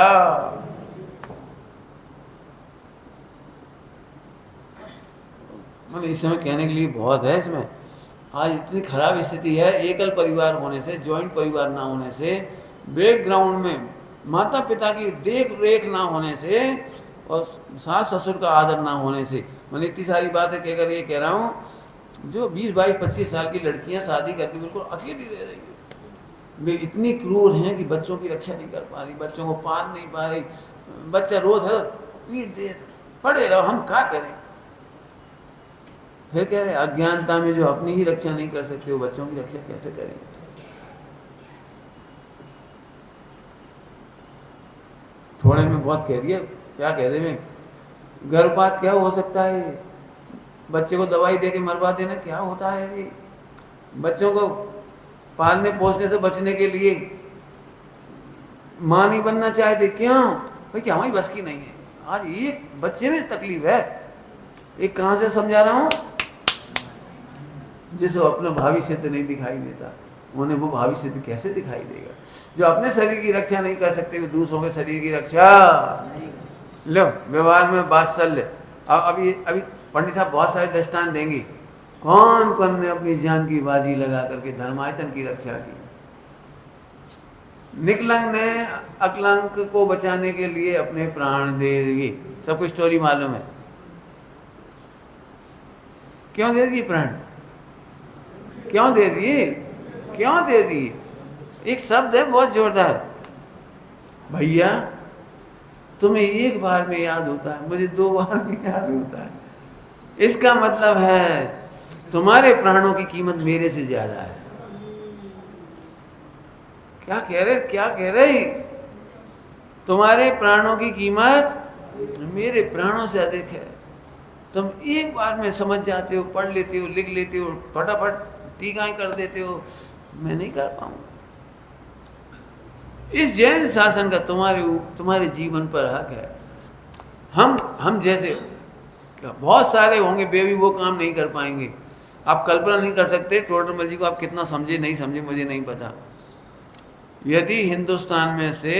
मतलब इस समय कहने के लिए बहुत है इसमें। आज इतनी खराब स्थिति है, एकल परिवार होने से, जॉइंट परिवार ना होने से, बैकग्राउंड में माता पिता की देख रेख ना होने से, और सास ससुर का आदर ना होने से। मैंने इतनी सारी बातें कहकर ये कह रहा हूँ, जो 20-22-25 साल की लड़कियाँ शादी करके बिल्कुल अकेली रह रही है, वे इतनी क्रूर हैं कि बच्चों की रक्षा नहीं कर पा रही, बच्चों को पाल नहीं पा रही। बच्चा रोज है पीट दे, पड़े रहो, हम क्या करें। फिर कह रहे अज्ञानता में जो अपनी ही रक्षा नहीं कर सकते वो बच्चों की रक्षा कैसे करेंगे। थोड़े में बहुत कह दिया, क्या कह दे में, गर्भपात क्या हो सकता है, बच्चे को दवाई दे के मरवा देना क्या होता है जी। बच्चों को पालने पोसने से बचने के लिए मां नहीं बनना चाहते, क्यों भाई कि हमारी बस की नहीं है। आज एक बच्चे में तकलीफ है, एक कहां से समझा रहा हूं, जिसे अपना भावी सिद्ध नहीं दिखाई देता, उन्हें वो भावी सिद्ध कैसे दिखाई देगा। जो अपने शरीर की रक्षा नहीं कर सकते वो दूसरों के शरीर की रक्षा। लो व्यवहार में वात्सल्य। अभी अभी पंडित साहब बहुत सारे दृष्टांत देंगे, कौन कौन ने अपनी जान की बाजी लगा करके धर्मायतन की रक्षा की। निकलंग ने अकलंक को बचाने के लिए अपने प्राण दे दिए, सबको स्टोरी मालूम है। क्यों दे दिए प्राण, क्यों दे दिए, क्यों दे दिए। एक शब्द है बहुत जोरदार, भैया तुम्हें एक बार में याद होता है, मुझे 2 बार में याद होता है। इसका मतलब है तुम्हारे प्राणों की कीमत मेरे से ज्यादा है। क्या कह रहे, क्या कह रहे, तुम्हारे प्राणों की कीमत मेरे प्राणों से अधिक है। तुम एक बार में समझ जाते हो, पढ़ लेते हो, लिख लेते हो, फटाफट टीकाएं कर देते हो, मैं नहीं कर पाऊंगा। इस जैन शासन का तुम्हारे जीवन पर हक है। हम जैसे बहुत सारे होंगे बेबी वो काम नहीं कर पाएंगे। आप कल्पना नहीं कर सकते टोडरमल जी को आप कितना समझे नहीं समझे मुझे नहीं पता। यदि हिंदुस्तान में से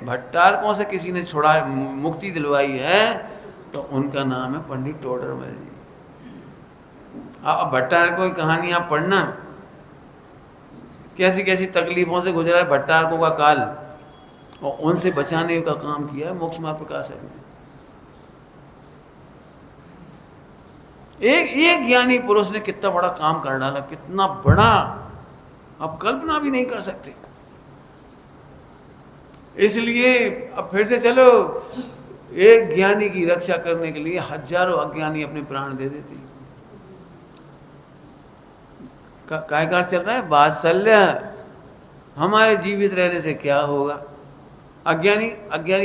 भट्टारकों से किसी ने छुड़ा मुक्ति दिलवाई है तो उनका नाम है पंडित टोडरमल जी। अब भट्टारकों की कहानी आप पढ़ना, कैसी कैसी तकलीफों से गुजरा है भट्टारकों का काल, और उनसे बचाने का काम किया है मोक्ष मार्ग प्रकाशक ने। एक ज्ञानी पुरुष ने कितना बड़ा काम कर डाला, कितना बड़ा आप कल्पना भी नहीं कर सकते। इसलिए अब फिर से चलो, एक ज्ञानी की रक्षा करने के लिए हजारों अज्ञानी अपने प्राण दे देते। काय कार चल रहा है वात्सल्य, हमारे जीवित रहने से क्या होगा। अज्ञानी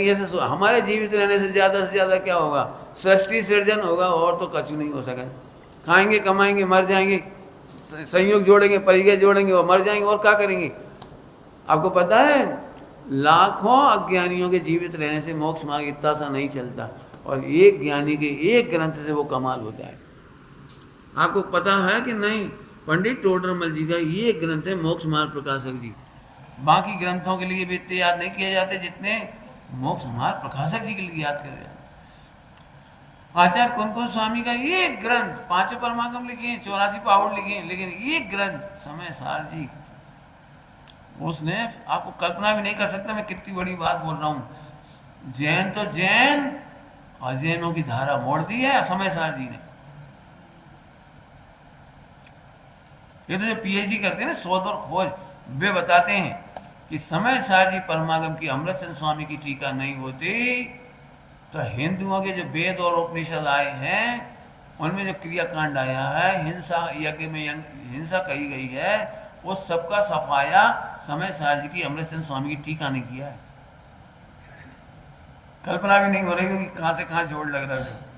ऐसे हमारे जीवित रहने से ज्यादा क्या होगा, सृष्टि सृजन होगा और तो कछु नहीं हो सका। खाएंगे कमाएंगे मर जाएंगे, संयोग जोड़ेंगे परिचय जोड़ेंगे और मर जाएंगे, और क्या करेंगे। आपको पता है लाखों अज्ञानियों के जीवित रहने से मोक्ष मार्ग इतना सा नहीं चलता, और एक ज्ञानी के एक ग्रंथ से वो कमाल होता है। आपको पता है कि नहीं, पंडित टोडरमल जी का ये ग्रंथ है मोक्ष मार्ग प्रकाशक जी। बाकी ग्रंथों के लिए भी इतने याद नहीं किए जाते जितने मोक्ष मार्ग प्रकाशक जी के लिए याद करे जाते। आचार्य कुंकुम स्वामी का ये ग्रंथ 5 परमागम लिखे हैं, 84 पाहुड़ लिखे हैं, लेकिन ये ग्रंथ समय सार जी, उसने आपको कल्पना भी नहीं कर सकता मैं कितनी बड़ी बात बोल रहा हूँ। जैन तो जैन, अजैनों की धारा मोड़ दी है समय सार जी ने। ये तो जो पीएचडी करते हैं ना शोध और खोज, वे बताते हैं कि समय सार जी परमागम की अमृतचंद स्वामी की टीका नहीं होती तो हिंदुओं के जो वेद और उपनिषद आए हैं उनमें जो क्रियाकांड आया है, हिंसा यज्ञ में हिंसा कही गई है, उस सबका सफाया समय सार जी की अमृतचंद स्वामी की टीका ने किया है। कल्पना भी नहीं हो रही कि कहां से कहां जोड़ लग रहा है।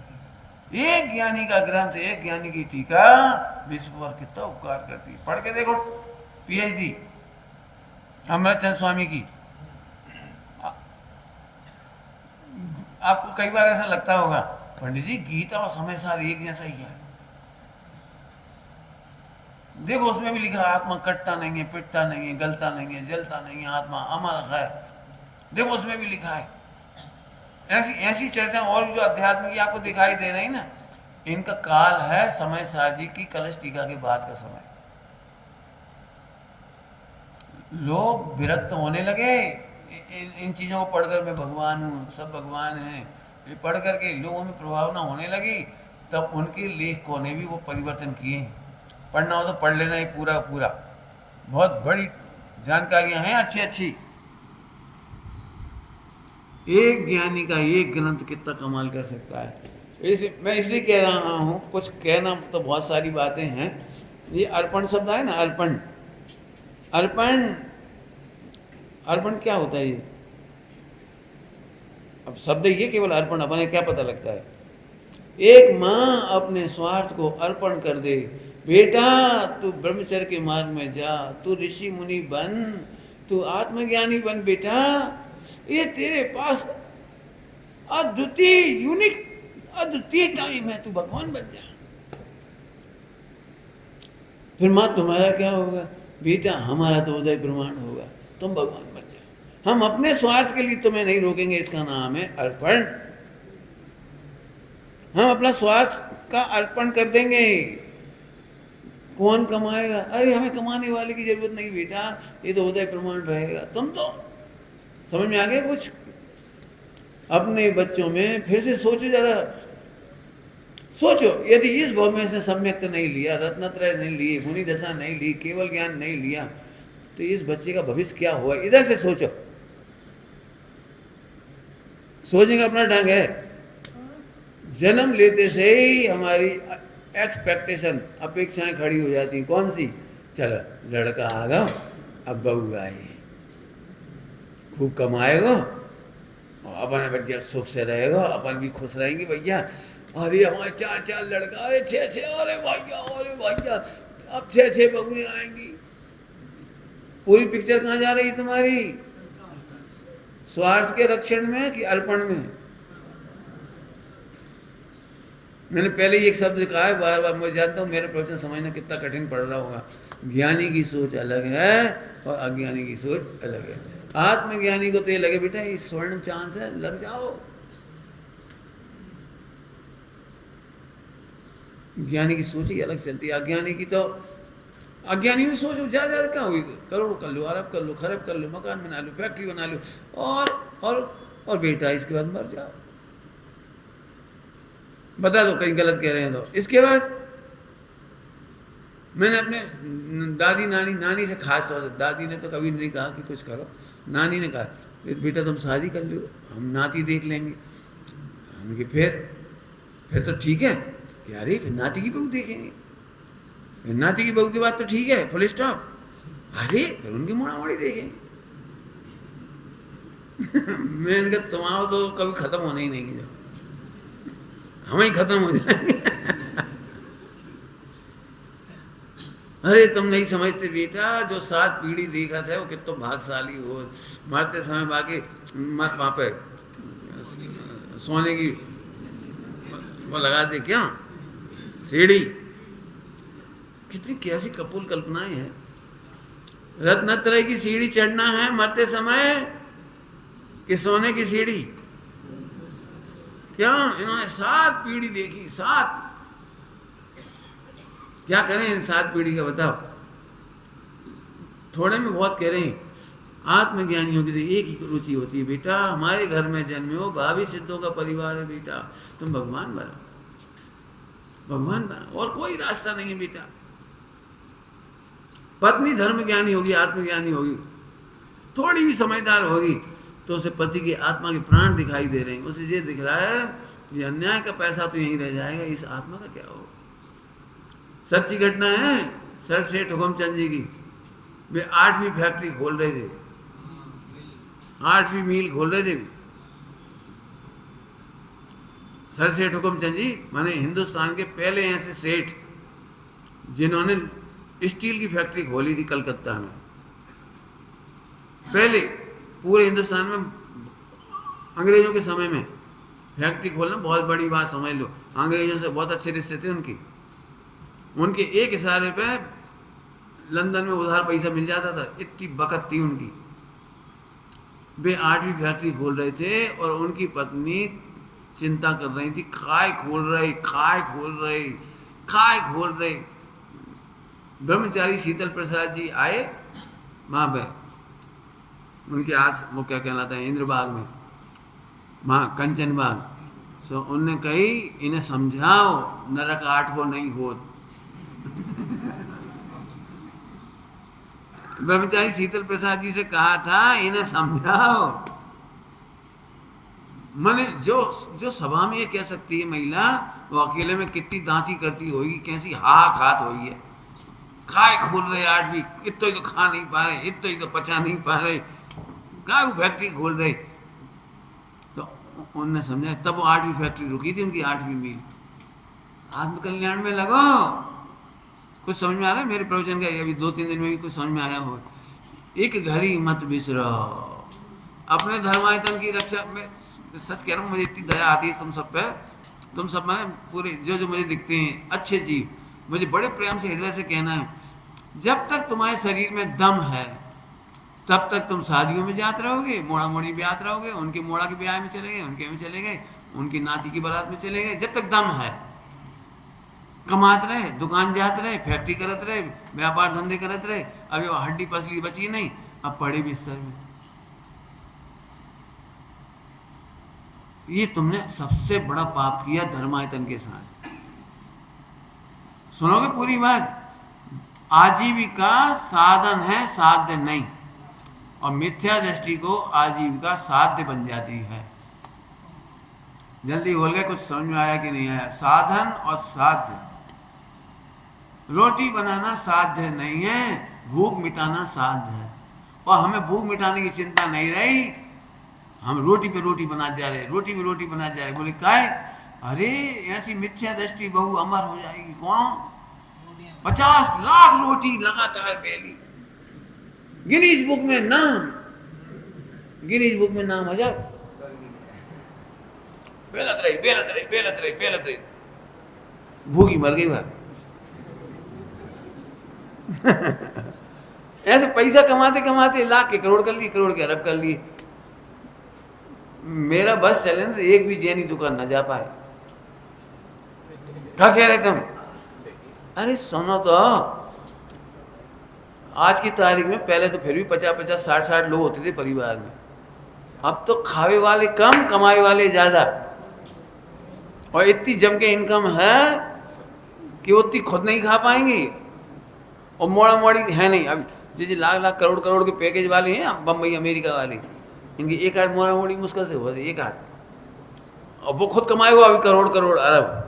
एक ज्ञानी का ग्रंथ, एक ज्ञानी की टीका विश्व पर कितना उपकार करती है। पढ़ के देखो पीएचडी अमृतचंद स्वामी की। आपको कई बार ऐसा लगता होगा पंडित जी गीता और समय सार एक जैसा ही है। देखो उसमें भी लिखा आत्मा कटता नहीं है, पिटता नहीं है, गलता नहीं है, जलता नहीं है, आत्मा अमर है। देखो उसमें भी लिखा है। ऐसी चर्चा और जो अध्यात्म की आपको दिखाई दे रही ना, इनका काल है समय सार जी की कलश टीका के बाद का समय। लोग विरक्त होने लगे इन चीज़ों को पढ़कर, मैं भगवान हूँ, सब भगवान हैं, ये पढ़ करके लोगों में प्रभावना होने लगी। तब उनके लेखकों ने भी वो परिवर्तन किए। पढ़ना हो तो पढ़ लेना ही पूरा पूरा, बहुत बड़ी जानकारियाँ हैं अच्छी अच्छी। एक ज्ञानी का एक ग्रंथ कितना कमाल कर सकता है। मैं इसलिए कह रहा हूँ, कुछ कहना तो बहुत सारी बातें हैं। ये अर्पण शब्द है ना, अर्पण, अर्पण, अर्पण क्या होता है ये? अब शब्द ये केवल अर्पण, अपने क्या पता लगता है? एक माँ अपने स्वार्थ को अर्पण कर दे, बेटा तू ब्रह्मचर्य के मार्ग में जा, तू ऋषि मुनि बन, तू आत्मज्ञानी बन बेटा, ये तेरे पास अद्वितीय यूनिक अद्वितीय टाइम है, तू भगवान बन जा। फिर माँ तुम्हारा क्या होगा? बेटा हमारा तो उदय प्रमाण होगा, तुम भगवान बन जाओ। हम अपने स्वार्थ के लिए तुम्हें नहीं रोकेंगे, इसका नाम है अर्पण। हम अपना स्वार्थ का अर्पण कर देंगे। कौन कमाएगा? अरे हमें कमाने वाले की जरूरत नहीं बेटा, ये तो उदय प्रमाण रहेगा। तुम तो समझ में आ गया कुछ? अपने बच्चों में फिर से सोचो जरा, सोचो, यदि इस भव में से सम्यक नहीं लिया, रत्नत्रय नहीं लिए, मुनि दशा नहीं ली, केवल ज्ञान नहीं लिया, तो इस बच्चे का भविष्य क्या हुआ? इधर से सोचो, सोचने का अपना ढंग है। जन्म लेते से ही हमारी एक्सपेक्टेशन, अपेक्षाएं खड़ी हो जाती। कौन सी? चलो लड़का आ गया, अब बहू आई, खूब कमाएगा, अपन बढ़िया सुख से रहेगा, अपन भी खुश रहेंगे भैया। अरे हमारे 4 लड़का, अरे 6, अरे भैया अब 6 बहुएं आएंगी। पूरी पिक्चर कहाँ जा रही तुम्हारी? स्वार्थ के रक्षण में कि अर्पण में? मैंने पहले ही एक शब्द कहा है, बार बार मैं जानता हूँ मेरे प्रवचन समझना कितना कठिन पड़ रहा होगा। ज्ञानी की सोच अलग है और अज्ञानी की सोच अलग है। आत्मज्ञानी को तो ये लगे बेटा ये स्वर्ण चांस है, लग जाओ। ज्ञानी की सोच ही अलग चलती है। अज्ञानी की तो, अज्ञानी की सोच ज्यादा क्या होगी? करोड़ कर लो, अरब कर लो, खरब कर लो, मकान बना लो, फैक्ट्री बना लो, और बेटा इसके बाद मर जाओ। बता दो कहीं गलत कह रहे हैं तो। इसके बाद मैंने अपने दादी नानी से, खास तौर से दादी ने तो कभी नहीं कहा कि कुछ करो, नानी ने कहा बेटा तुम शादी कर लो, हम नाती देख लेंगे। हम कि फिर तो ठीक है कि अरे फिर नाती की बहू देखेंगे, फिर नाती की बहू की बात तो ठीक है, फुल स्टॉप। अरे फिर उनकी मुड़ा मुड़ी देखेंगे। मैंने कहा तुम्हारा तो कभी खत्म होने ही नहीं, जब हम ही खत्म हो जाएंगे। अरे तुम नहीं समझते बेटा, जो 7 पीढ़ी देखा था वो कितना भाग्यशाली हो। मरते समय बाकी मत वहाँ पे सोने की वो लगा दे क्या, सीढ़ी। कितनी कैसी कपूल कल्पनाएं हैं। रत्नत्रय की सीढ़ी चढ़ना है मरते समय कि सोने की सीढ़ी? क्या इन्होंने 7 पीढ़ी देखी, 7। क्या करें इन 7 पीढ़ी का बताओ? थोड़े में बहुत कह रहे हैं। आत्मज्ञानियों की तो एक ही रुचि होती है बेटा, हमारे घर में जन्मे हो, भावी सिद्धों का परिवार है बेटा, तुम भगवान बनो, भगवान बनो, और कोई रास्ता नहीं है बेटा। पत्नी धर्म ज्ञानी होगी, आत्मज्ञानी होगी, थोड़ी भी समझदार होगी, तो उसे पति की आत्मा के प्राण दिखाई दे रहे हैं। उसे ये दिख रहा है ये अन्याय का पैसा तो यहीं रह जाएगा, इस आत्मा का क्या होगा? सच्ची घटना है सर सेठ हुकमचंद जी की। वे 8वीं फैक्ट्री खोल रहे थे, 8वीं मील खोल रहे थे सर सेठ हुकमचंद जी, माने हिंदुस्तान के पहले ऐसे सेठ जिन्होंने स्टील की फैक्ट्री खोली थी कलकत्ता में। पहले पूरे हिंदुस्तान में अंग्रेजों के समय में फैक्ट्री खोलना बहुत बड़ी बात समझ लो। अंग्रेजों से बहुत अच्छे रिश्ते थे उनके एक इशारे पे लंदन में उधार पैसा मिल जाता था, इतनी बकत थी उनकी। वे 8वीं फैक्ट्री खोल रहे थे और उनकी पत्नी चिंता कर रही थी, काय खोल रहे। ब्रह्मचारी शीतल प्रसाद जी आए वहाँ पे, उनके आज वो क्या कहलाता है इंद्रबाग में, वहाँ कंचन बाग। सो उनने कही इन्हें समझाओ नरक 8 वो नहीं होत। ब्रह्मचारी शीतल प्रसाद जी से कहा था इन्हें समझाओ माने जो जो सभा में ये कह सकती है महिला, वो अकेले में कितनी दांती करती होगी, कैसी हा खात होगी है। काय खोल रहे आज भी, इतो ही तो खा नहीं पा रहे, इतो ही तो पचा नहीं पा रहे, काय फैक्ट्री खोल रहे। तो उन्होंने समझा, तब वो 8वीं फैक्ट्री रुकी थी उनकी, 8वीं मील। आत्मकल्याण में लगो। कुछ समझ में आ रहा है मेरे प्रवचन का? अभी 2-3 दिन में भी कुछ समझ में आया हो? एक घड़ी मत बिसरो अपने धर्मायतन की रक्षा में। सच कह रहा हूँ, मुझे इतनी दया आती है तुम सब पे। तुम सब मैंने पूरे जो जो मुझे दिखते हैं अच्छे जीव, मुझे बड़े प्रेम से हृदय से कहना है, जब तक तुम्हारे शरीर में दम है तब तक तुम शादियों में जाते रहोगे, मोड़ा मोड़ी ब्यात रहोगे, उनके मोड़ा के ब्याह में चले गए, उनके में चले गए, उनकी नाती की बारात में चले गए। जब तक दम है कमाते रहे, दुकान जाते रहे, फैक्ट्री करते रहे, व्यापार धंधे करते रहे। अभी वो हड्डी पसली बची नहीं, अब पड़े बिस्तर में। ये तुमने सबसे बड़ा पाप किया धर्मायतन के साथ। सुनोगे पूरी बात? आजीविका साधन है, साध्य नहीं। और मिथ्या दृष्टि को आजीविका साध्य बन जाती है। जल्दी बोल गए, कुछ समझ में आया कि नहीं आया? साधन और साध्य। रोटी बनाना साध्य नहीं है, भूख मिटाना साध्य है। और हमें भूख मिटाने की चिंता नहीं रही, हम रोटी पे रोटी बना जा रहे, रोटी पे रोटी बना जा रहे। बोले काय? अरे ऐसी मिथ्या दृष्टि बहु अमर हो जाएगी। कौन? 50 लाख रोटी लगातार बेली, गिनीज बुक में नाम, गिनीज बुक में नाम 1000। बेलत रही, बेलत रही, बेलत रही, बेलत रही, भूखी मर गई बात। ऐसे पैसा कमाते कमाते लाख के करोड़ कर लिए, करोड़ के अरब कर लिए। मेरा बस चले ना, एक भी जैनी दुकान ना जा पाए। क्या कह रहे तुम? अरे सुनो तो, आज की तारीख में, पहले तो फिर भी 50-50, 60-60 लोग होते थे परिवार में। अब तो खावे वाले कम, कमाए वाले ज्यादा। और इतनी जम के इनकम है कि उतनी खुद नहीं खा पाएंगी, और मोड़ा मोड़ी है नहीं। अब जी लाख लाख करोड़ करोड़ के पैकेज वाले हैं बम्बई अमेरिका वाले, इनकी एक आध मोड़ा मोड़ी मुश्किल से हो रही, एक आध। और वो खुद कमाए हुआ अभी करोड़ करोड़ अरब।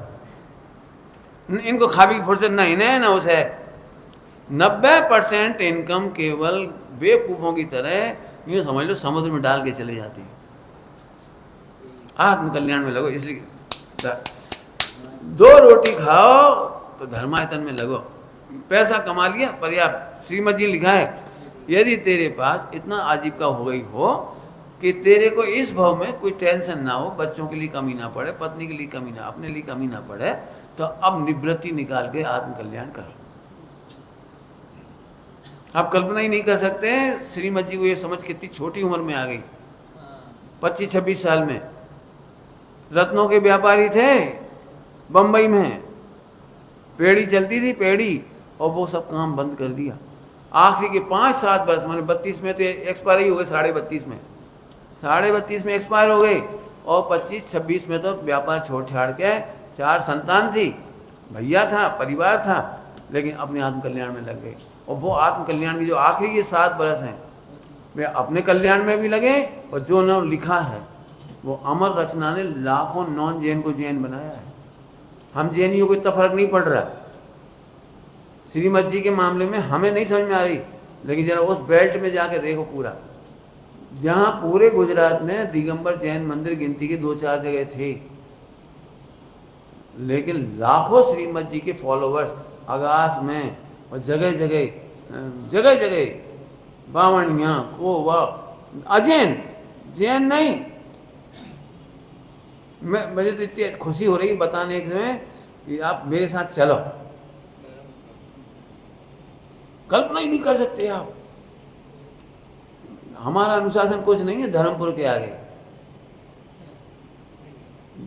इनको खाने की फुर्सत नहीं ना उसे। 90% इनकम केवल बेवकूफ़ों की तरह यूँ समझ लो समुद्र में डाल के चले जाती है। आत्मकल्याण में लगो। इसलिए 2 रोटी खाओ तो धर्मायतन में लगो। पैसा कमा लिया पर्याप्त। श्रीमद जी लिखा है, यदि तेरे पास इतना आजीविका हो गई हो कि तेरे को इस भाव में कोई टेंशन ना हो, बच्चों के लिए कमी ना पड़े, पत्नी के लिए कमी ना, अपने लिए कमी ना पड़े, तो अब निवृत्ति निकाल के आत्मकल्याण करो। आप कल्पना ही नहीं कर सकते श्रीमद जी को ये समझ कितनी छोटी उम्र में आ गई। 25-26 साल में। रत्नों के व्यापारी थे बंबई में, पेड़ी चलती थी पेड़ी, और वो सब काम बंद कर दिया। आखिरी के 5-7 वर्ष, मैंने 32 में तो एक्सपायर ही हो गए, 32.5 में, 32.5 में एक्सपायर हो गए। और 25-26 में तो व्यापार छोड़ छाड़ के, 4 संतान थी, भैया था, परिवार था, लेकिन अपने आत्मकल्याण में लग गए। और वो आत्मकल्याण की जो आखिरी के 7 बरस हैं, वे अपने कल्याण में भी लगे, और जो न लिखा है वो अमर रचना ने लाखों नॉन जैन को जैन बनाया है। हम जैनियों को इतना फर्क नहीं पड़ रहा श्रीमद जी के मामले में, हमें नहीं समझ में आ रही। लेकिन जरा उस बेल्ट में जाके देखो पूरा, जहाँ पूरे गुजरात में दिगंबर जैन मंदिर गिनती के 2-4 जगह थे, लेकिन लाखों श्रीमद जी के फॉलोवर्स आकाश में, और जगह जगह बावणिया कोवा अजैन, जैन नहीं। मुझे तो इतनी खुशी हो रही है बताने के समय कि आप मेरे साथ चलो। कल्पना ही नहीं कर सकते आप। हमारा अनुशासन कुछ नहीं है धर्मपुर के आगे।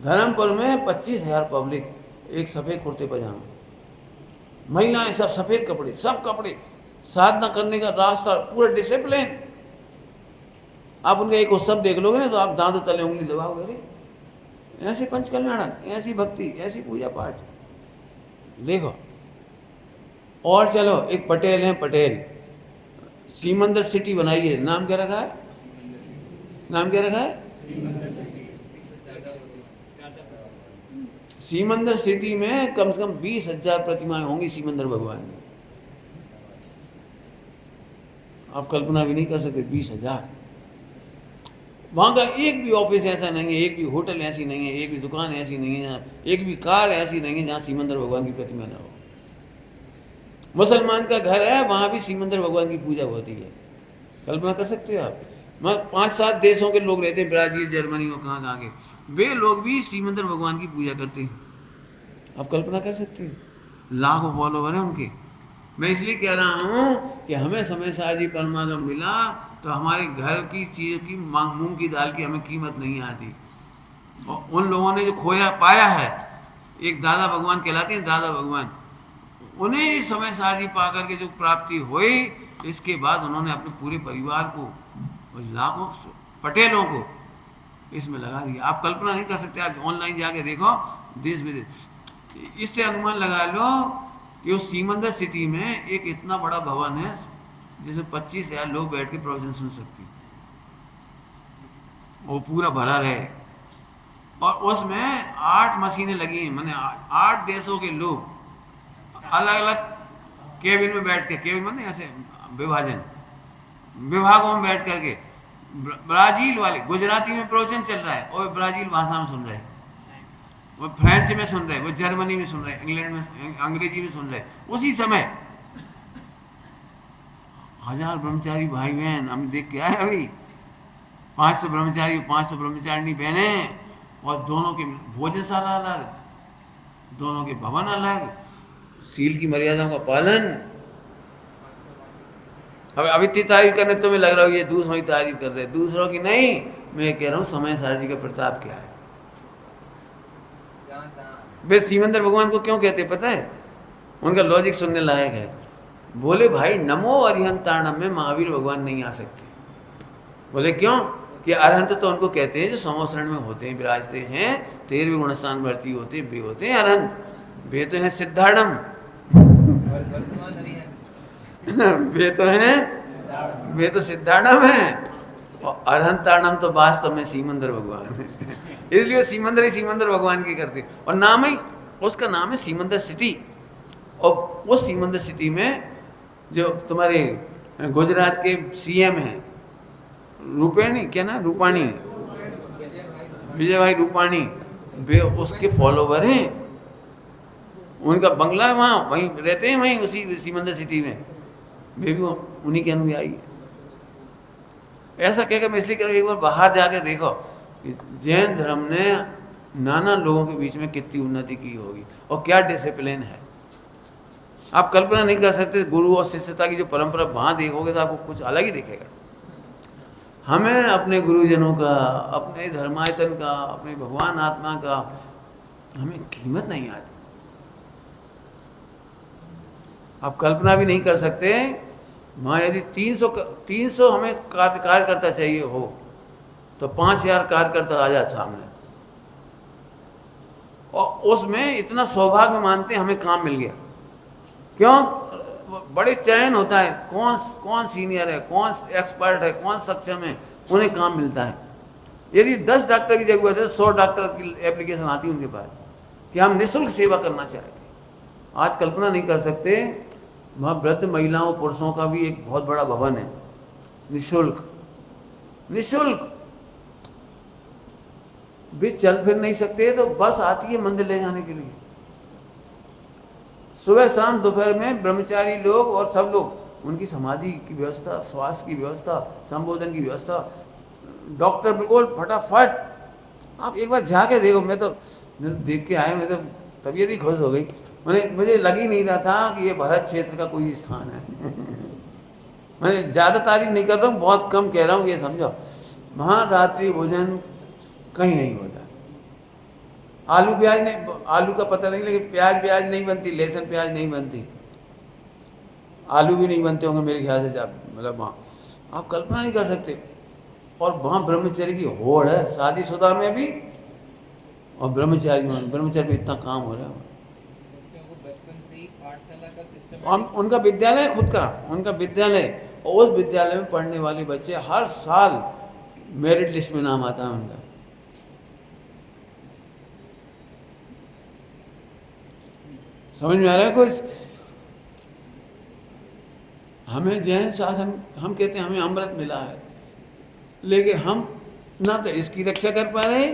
धर्मपुर में 25,000 पब्लिक, एक सफ़ेद कुर्ते पजामे, महिलाएं सब सफ़ेद कपड़े, सब कपड़े, साधना करने का रास्ता पूरा डिसिप्लिन। आप उनका एक उत्सव देख लोगे ना तो आप दांत तले उंगली दबाओगे, अरे ऐसी पंचकल्याण, ऐसी भक्ति, ऐसी पूजा पाठ देखो। और चलो, एक पटेल हैं, पटेल सीमंदर सिटी बनाई है, नाम क्या रखा है? नाम क्या रखा है? सीमंदर सिटी में कम से कम 20,000 प्रतिमाएं होंगी सीमंदर भगवान की। आप कल्पना भी नहीं कर सकते, 20,000। वहाँ का एक भी ऑफिस ऐसा नहीं है, एक भी होटल ऐसी नहीं है, एक भी दुकान ऐसी नहीं है, एक भी कार ऐसी नहीं है जहाँ सीमंदर भगवान की प्रतिमा ना हो। मुसलमान का घर है, वहाँ भी सीमंदर भगवान की पूजा होती है। कल्पना कर सकते हो आप? मैं 5-7 देशों के लोग रहते हैं, ब्राज़ील, जर्मनी और कहाँ के, वे लोग भी सीमंदर भगवान की पूजा करते हैं। आप कल्पना कर सकते हैं? लाखों फॉलोवर हैं उनके। मैं इसलिए कह रहा हूँ कि हमें समय सार जी परमागम मिला तो हमारे घर की चीज़ की, मूंग की दाल की हमें कीमत नहीं आती। और उन लोगों ने जो खोया पाया है, एक दादा भगवान कहलाते हैं, दादा भगवान, उन्हें समय सार जी पा करके जो प्राप्ति हुई, इसके बाद उन्होंने अपने पूरे परिवार को और लाखों पटेलों को इसमें लगा दिया। आप कल्पना नहीं कर सकते। आज ऑनलाइन जाके देखो, देश विदेश, इससे अनुमान लगा लो कि उस सीमंदर सिटी में एक इतना बड़ा भवन है जिसमें 25,000 लोग बैठ के प्रवचन सुन सकते, वो पूरा भरा रहे। और उसमें 8 मशीनें लगी हैं, मैंने 8 देशों के लोग अलग अलग केबिन में बैठ के, केबिन में नहीं, ऐसे विभाजन विभागों में बैठ करके, ब्राजील वाले गुजराती में प्रवचन चल रहा है और ब्राजील भाषा में सुन रहे हैं, वो फ्रेंच में सुन रहे, वो जर्मनी में सुन रहे, इंग्लैंड में अंग्रेजी में सुन रहे। उसी समय 1000 ब्रह्मचारी भाई बहन हम देख के आए अभी, 500 ब्रह्मचारी, 500 ब्रह्मचारिणी बहने, और दोनों के भोजनशाला अलग, दोनों के भवन अलग, सील की मर्यादाओं का पालन। अब अभी इतनी तारीफ करने तुम्हें लग रहा हो ये दूसरों की तारीफ कर रहे, दूसरों की नहीं, मैं कह रहा हूँ समय सार जी का प्रताप क्या है। वे सीमंदर भगवान को क्यों कहते पता है? उनका लॉजिक सुनने लायक है। बोले भाई नमो अरिहंताणम में महावीर भगवान नहीं आ सकते। बोले क्यों? कि अरहंत तो उनको कहते हैं जो समोसरण में होते हैं, विराजते हैं, 13वें गुणस्थान भर्ती होते, वे होते हैं अरहंत। वे तो हैं सिद्धार्णम, वे तो सिद्धार्णम है, और अरहंताणम तो वास्तव में सीमंदर भगवान है। इसलिए सीमंदर ही सीमंदर भगवान की करते, और नाम ही उसका नाम है सीमंदर सिटी। और उस सीमंदर सिटी में जो तुम्हारे गुजरात के सीएम हैं, रूपाणी, क्या ना, रूपाणी, विजय भाई रूपाणी, वे उसके फॉलोवर हैं। उनका बंगला है वहाँ, वहीं रहते हैं, वहीं उसी सीमंदर सिटी में, वे भी उन्हीं के अनुयायी है। ऐसा कहकर मैं इसलिए कह रहा हूँ, एक बार बाहर जाके देखो जैन धर्म ने नाना लोगों के बीच में कितनी उन्नति की होगी और क्या डिसिप्लिन है। आप कल्पना नहीं कर सकते। गुरु और शिष्यता की जो परंपरा वहाँ देखोगे तो आपको कुछ अलग ही दिखेगा। हमें अपने गुरुजनों का, अपने धर्मायतन का, अपने भगवान आत्मा का हमें कीमत नहीं आती। आप कल्पना भी नहीं कर सकते। वहाँ यदि 300 हमें कार्यकर्ता चाहिए हो तो 5,000 कार्यकर्ता आ जाते सामने, और उसमें इतना सौभाग्य मानते हमें काम मिल गया। क्यों? बड़े चयन होता है, कौन सीनियर है, कौन एक्सपर्ट है, कौन सक्षम है, उन्हें काम मिलता है। यदि 10 डॉक्टर की जरूरत है, 100 डॉक्टर की एप्लीकेशन आती है उनके पास कि हम निःशुल्क सेवा करना चाहते हैं। आज कल्पना नहीं कर सकते। वहाँ वृद्ध महिलाओं पुरुषों का भी एक बहुत बड़ा भवन है, निःशुल्क। वे चल फिर नहीं सकते तो बस आती है मंदिर ले जाने के लिए। सुबह शाम दोपहर में ब्रह्मचारी लोग और सब लोग, उनकी समाधि की व्यवस्था, स्वास्थ्य की व्यवस्था, संबोधन की व्यवस्था, डॉक्टर बिल्कुल फटाफट। आप एक बार जाके देखो। मैं तो देख के आया, मैं तो तबीयत ही खुश हो गई। मुझे लग ही नहीं रहा था कि ये भारत क्षेत्र का कोई स्थान है। मैं ज़्यादा तारीफ नहीं कर रहा हूँ, बहुत कम कह रहा हूँ, ये समझो। वहाँ रात्रि भोजन कहीं नहीं होता। आलू प्याज नहीं, आलू का पता नहीं, लेकिन प्याज नहीं बनती, लहसुन प्याज नहीं बनती, आलू भी नहीं बनते होंगे मेरे ख्याल से। जब मतलब वहाँ आप कल्पना नहीं कर सकते। और वहाँ ब्रह्मचर्य की होड़ है, शादीशुदा में भी और ब्रह्मचारी में इतना काम हो रहा है। उनका विद्यालय है, खुद का उनका विद्यालय, और उस विद्यालय में पढ़ने वाले बच्चे हर साल मेरिट लिस्ट में नाम आता है उनका। समझ में आ रहा है कुछ? हमें जैन शासन, हम कहते हैं हमें अमृत मिला है, लेकिन हम ना तो इसकी रक्षा कर पा रहे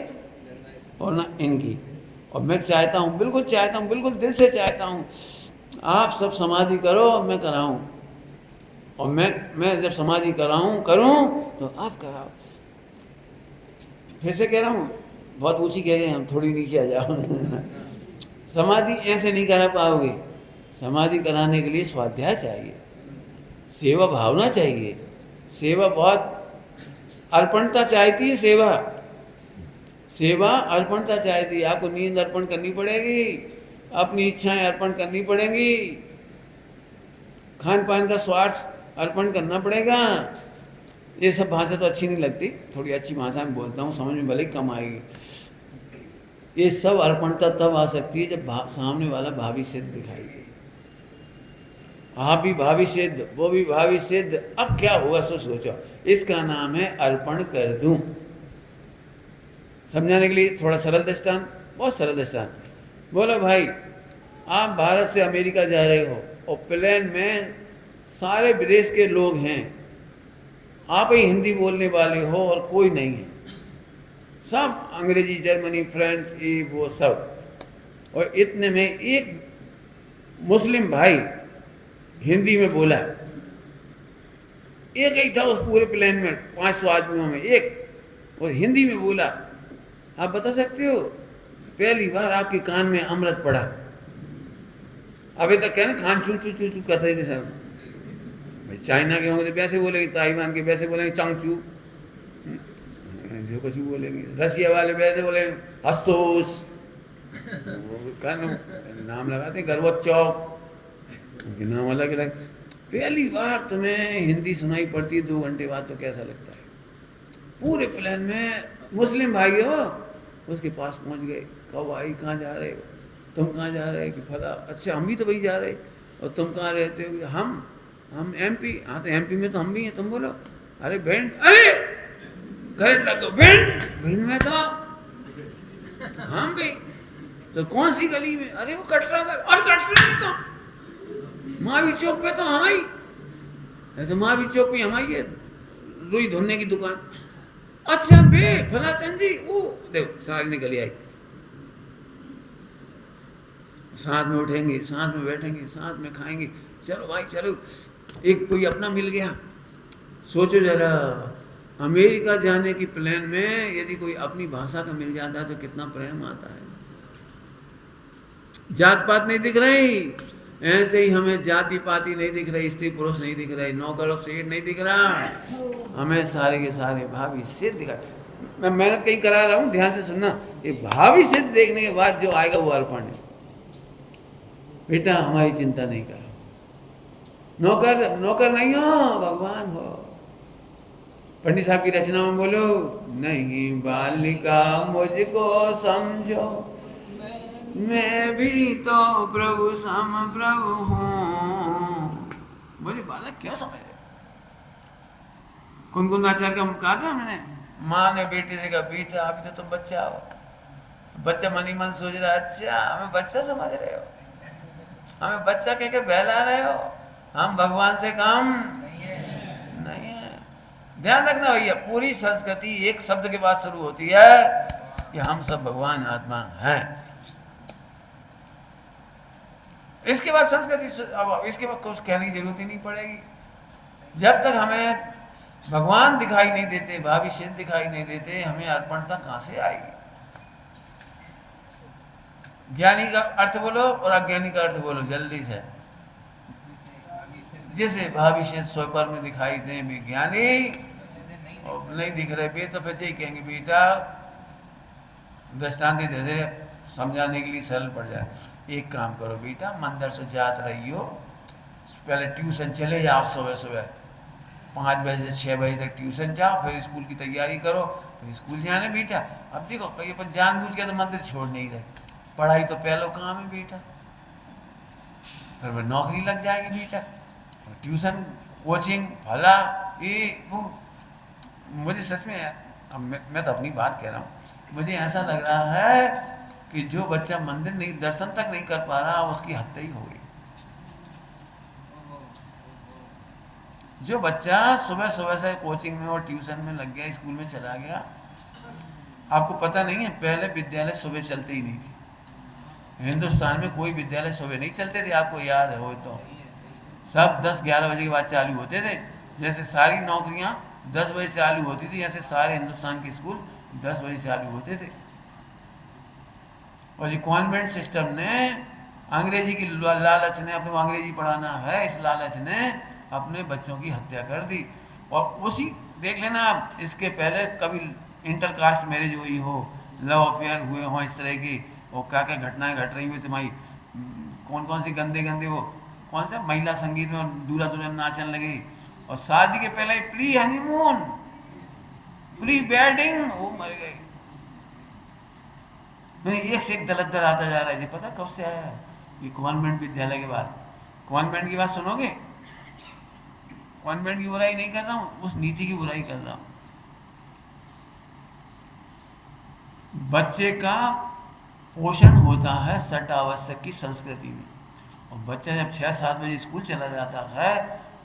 और ना इनकी। और मैं चाहता हूँ, बिल्कुल चाहता हूँ, बिल्कुल दिल से चाहता हूँ, आप सब समाधि करो, मैं कराऊँ। और मैं जब समाधि कराऊँ करूँ तो आप कराओ। फिर से कह रहा हूँ, बहुत ऊंची कह गए हम, थोड़ी नीचे आ जाओ। समाधि ऐसे नहीं करा पाओगे। समाधि कराने के लिए स्वाध्याय चाहिए, सेवा भावना चाहिए, सेवा बहुत अर्पणता चाहती है। सेवा सेवा अर्पणता चाहती है। आपको नींद अर्पण करनी पड़ेगी, अपनी इच्छाएं अर्पण करनी पड़ेंगी, खान पान का स्वार्थ अर्पण करना पड़ेगा। ये सब भाषा तो अच्छी नहीं लगती, थोड़ी अच्छी भाषा में बोलता हूँ, समझ में भले ही कम आएगी। ये सब अर्पणता तब आ सकती है जब सामने वाला भावी सिद्ध दिखाई दे। आप भी भावी सिद्ध, वो भी भावी सिद्ध, अब क्या होगा सो सोचो। इसका नाम है अर्पण कर दूं। समझाने के लिए थोड़ा सरल दृष्टांत, बहुत सरल दृष्टांत। बोलो भाई, आप भारत से अमेरिका जा रहे हो और प्लेन में सारे विदेश के लोग हैं, आप ही हिंदी बोलने वाले हो और कोई नहीं है, सब अंग्रेजी, जर्मनी, फ्रेंच, ये वो सब। और इतने में एक मुस्लिम भाई हिंदी में बोला, एक ही था उस पूरे प्लेन में 500 आदमियों में, एक और हिंदी में बोला। आप बता सकते हो पहली बार आपके कान में अमृत पड़ा? अभी तक क्या ना खान चू चू चू चू कर रहे थे सब। भाई चाइना के होंगे तो वैसे बोलेंगे, ताइवान के वैसे बोलेंगे चांगचू, जो कुछ बोलेंगे, रसिया वाले वैसे बोलेंगे हस्तोस, नाम लगाते गर्वत चौक, उनके नाम अलग अलग। पहली बार तुम्हें हिंदी सुनाई पड़ती है 2 घंटे बाद, तो कैसा लगता है? पूरे प्लेन में मुस्लिम भाई हो, उसके पास पहुंच गए, कहो भाई कहाँ जा रहे हो, तुम कहाँ जा रहे हो? कि फला, अच्छा हम भी तो वही जा रहे, और तुम कहाँ रहते हो? हम एमपी। हाँ तो एमपी में तो हम भी हैं, तुम बोलो। अरे भिंड, अरे करंट लगो, भिंड में तो हम भी। तो कौन सी गली में? अरे वो कटरा गली, और कटरा में तो महावीर चौक पे तो हमारी, तो महावीर चौक पे हमारी है रुई धुलने की दुकान। अच्छा बे फला चंद जी, वो देखो सारी निकल आई। साथ में उठेंगे, साथ में बैठेंगे, साथ में खाएंगे, चलो भाई चलो। एक कोई अपना मिल गया। सोचो जरा, अमेरिका जाने की प्लेन में यदि कोई अपनी भाषा का मिल जाता है तो कितना प्रेम आता है। जात पात नहीं दिख रही, ऐसे ही हमें जाति पाति नहीं दिख रही, स्त्री पुरुष नहीं दिख रही, नौकर और सेठ नहीं दिख रहा, हमें सारे के सारे भावी सिद्ध दिखा। मैं मेहनत कहीं करा रहा हूँ, ध्यान से सुनना। ये भावी सिद्ध देखने के बाद जो आएगा वो अर्पण है। बेटा हमारी चिंता नहीं करो, नौकर नहीं हो, भगवान हो। पंडित साहब की रचना में बोलो, नहीं बालिका मुझको समझो, मैं भी तो प्रभु सम प्रभु हूँ। बोले बालक क्या समझ रहे? कुंद आचार्य का कहा था मैंने, माँ ने बेटे से कहा, बेटा अभी तो तुम बच्चा हो। तो बच्चा मन ही मन सोच रहा है, अच्छा हमें बच्चा समझ रहे हो, हमें बच्चा कह के बहला रहे हो, हम भगवान से कम नहीं है। ध्यान रखना भैया, पूरी संस्कृति एक शब्द के बाद शुरू होती है कि हम सब भगवान आत्मा हैं। इसके बाद संस्कृति, अब इसके बाद कुछ कहने की जरूरत ही नहीं पड़ेगी। जब तक हमें भगवान दिखाई नहीं देते, भावी सिद्ध दिखाई नहीं देते, हमें अर्पणता कहां से आएगी? ज्ञानी का अर्थ बोलो और अज्ञानी का अर्थ बोलो जल्दी से। जैसे भावी सिद्ध स्वपर में दिखाई दे भी ज्ञानी, और नहीं दिख रहे बे, तो फिर यही कहेंगे बेटा, दृष्टांत दे दे समझाने के लिए सरल पड़ जाए। एक काम करो बेटा, मंदिर से जात रही हो, पहले ट्यूशन चले जाओ, सुबह सुबह 5 बजे से 6 बजे तक ट्यूशन जाओ, फिर स्कूल की तैयारी करो, फिर स्कूल जाना बेटा। अब देखो कहीं अपन जानबूझ के तो मंदिर छोड़ नहीं रहे, पढ़ाई तो पहले काम है बेटा, फिर वह नौकरी लग जाएगी बेटा, ट्यूशन कोचिंग भला ये वो। मुझे सच में, अब मैं तो अपनी बात कह रहा हूँ, मुझे ऐसा लग रहा है कि जो बच्चा मंदिर नहीं, दर्शन तक नहीं कर पा रहा, उसकी हत्या ही हो गई। जो बच्चा सुबह सुबह से कोचिंग में और ट्यूशन में लग गया, स्कूल में चला गया, आपको पता नहीं है पहले विद्यालय सुबह चलते ही नहीं थे। हिंदुस्तान में कोई विद्यालय सुबह नहीं चलते थे, आपको याद हो तो सब 10-11 बजे के बाद चालू होते थे। जैसे सारी नौकरियां 10 बजे चालू होती थी, ऐसे सारे हिंदुस्तान के स्कूल 10 बजे चालू होते थे। और ये कॉन्वेंट सिस्टम ने अंग्रेजी की लालच ने, अपने अंग्रेजी पढ़ाना है इस लालच ने अपने बच्चों की हत्या कर दी। और उसी देख लेना आप, इसके पहले कभी इंटर कास्ट मैरिज हुई हो, लव अफेयर हुए हों इस तरह की, और क्या क्या घटनाएं घट रही हुई तुम्हारी, कौन कौन सी गंदे गंदे, वो कौन सा महिला संगीत में दूल्हा दुल्हन नाचने लगी, और शादी के पहले प्री हनीमून, प्री वेडिंग, वो मर गई। नहीं, एक से एक दलदर आता जा रहा है। जी पता कब से आया है? ये कॉन्वेंट विद्यालय के बाद। कॉन्वेंट की बात सुनोगे? कॉन्वेंट की बुराई नहीं कर रहा हूँ, उस नीति की बुराई कर रहा हूँ। बच्चे का पोषण होता है सट आवश्यक की संस्कृति में, और बच्चा जब 6-7 बजे स्कूल चला जाता है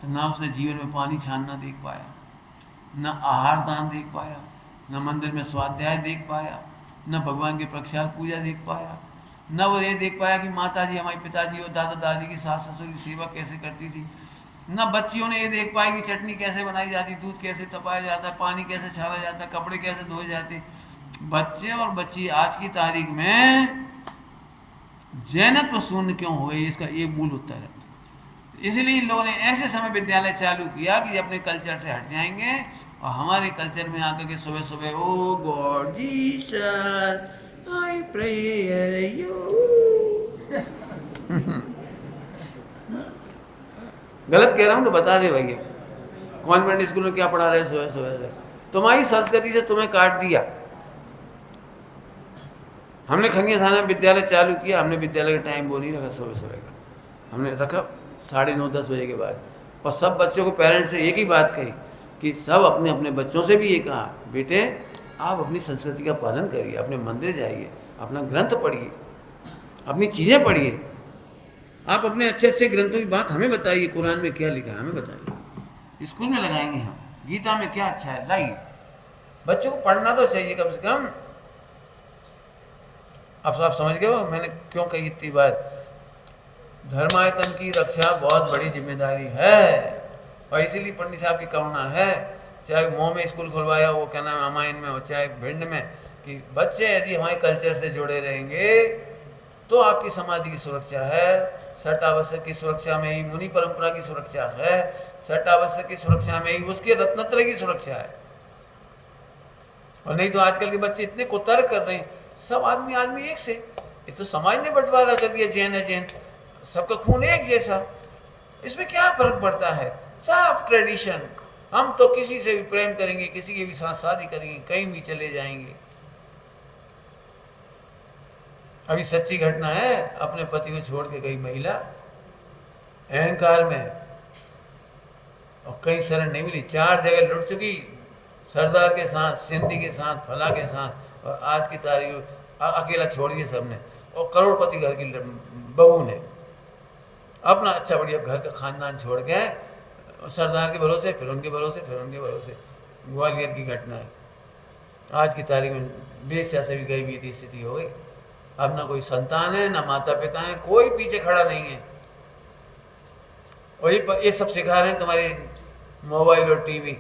तो ना उसने जीवन में पानी छानना देख पाया, न आहार दान देख पाया, न मंदिर में स्वाध्याय देख पाया, न भगवान की प्रक्षाल पूजा देख पाया, न वो ये देख पाया कि माता जी हमारे पिताजी और दादा दादी की सास ससुर की सेवा कैसे करती थी, न बच्चियों ने ये देख पाई कि चटनी कैसे बनाई जाती, दूध कैसे तपाया जाता है, पानी कैसे छाना जाता है, कपड़े कैसे धोए जाते। बच्चे और बच्ची आज की तारीख में जैनत्व शून्य क्यों हुए, इसका एक मूल उत्तर है। इसलिए इन लोगों ने ऐसे समय विद्यालय चालू किया कि अपने कल्चर से हट जाएंगे और हमारे कल्चर में आकर के सुबह सुबह O God Jesus I prayer you गलत कह रहा हूं तो बता दे भैया, कॉन्वेंट स्कूल में क्या पढ़ा रहे सुबह सुबह से? तुम्हारी संस्कृति से तुम्हें काट दिया। हमने खंगिया थाना में विद्यालय चालू किया, हमने विद्यालय का टाइम वो नहीं रखा सुबह सुबह का, हमने रखा 9:30-10 बजे के बाद। और सब बच्चों को पेरेंट्स से एक ही बात कही कि सब अपने अपने बच्चों से भी ये कहा, बेटे आप अपनी संस्कृति का पालन करिए, अपने मंदिर जाइए, अपना ग्रंथ पढ़िए, अपनी चीज़ें पढ़िए, आप अपने अच्छे अच्छे ग्रंथों की बात हमें बताइए, कुरान में क्या लिखा है हमें बताइए, स्कूल में लगाएंगे हम, गीता में क्या अच्छा है लाइए। बच्चों को पढ़ना तो चाहिए कम से कम। अब आप समझ गए हो मैंने क्यों कही इतनी बात? धर्मायतन की रक्षा बहुत बड़ी जिम्मेदारी है, और इसीलिए पंडित साहब की करुणा है, चाहे मोह में स्कूल खुलवाया वो क्या नाम रामायण में, और चाहे भिंड में, कि बच्चे यदि हमारे कल्चर से जुड़े रहेंगे तो आपकी समाधि की सुरक्षा है। सट आवश्यक की सुरक्षा में ही मुनि परंपरा की सुरक्षा है, सट आवश्यक की सुरक्षा में ही उसके रत्नत्रय की सुरक्षा है। और नहीं तो आजकल के बच्चे इतने कुतर्क कर रहे हैं, सब आदमी आदमी एक से, ये तो समाज ने बंटवारा कर दिया, जैन है जैन, सबका खून एक जैसा, इसमें क्या फर्क पड़ता है? साफ ट्रेडिशन, हम तो किसी से भी प्रेम करेंगे, किसी के भी साथ शादी करेंगे, कहीं भी चले जाएंगे। अभी सच्ची घटना है, अपने पति को छोड़ के गई महिला अहंकार में, और कहीं शरण नहीं मिली, 4 जगह लुट चुकी, सरदार के साथ, सिंधी के साथ, फला के साथ, और आज की तारीख अकेला छोड़ दिया सबने। और करोड़पति घर की बहू ने अपना अच्छा बढ़िया घर का खानदान छोड़ के सरदार के भरोसे, फिर उनके भरोसे, फिर उनके भरोसे। ग्वालियर की घटना है, आज की तारीख में बेस्या से भी गई भी थी स्थिति हो गई। अब ना कोई संतान है, ना माता पिता है, कोई पीछे खड़ा नहीं है। और ये सब सिखा रहे हैं तुम्हारे मोबाइल और टीवी।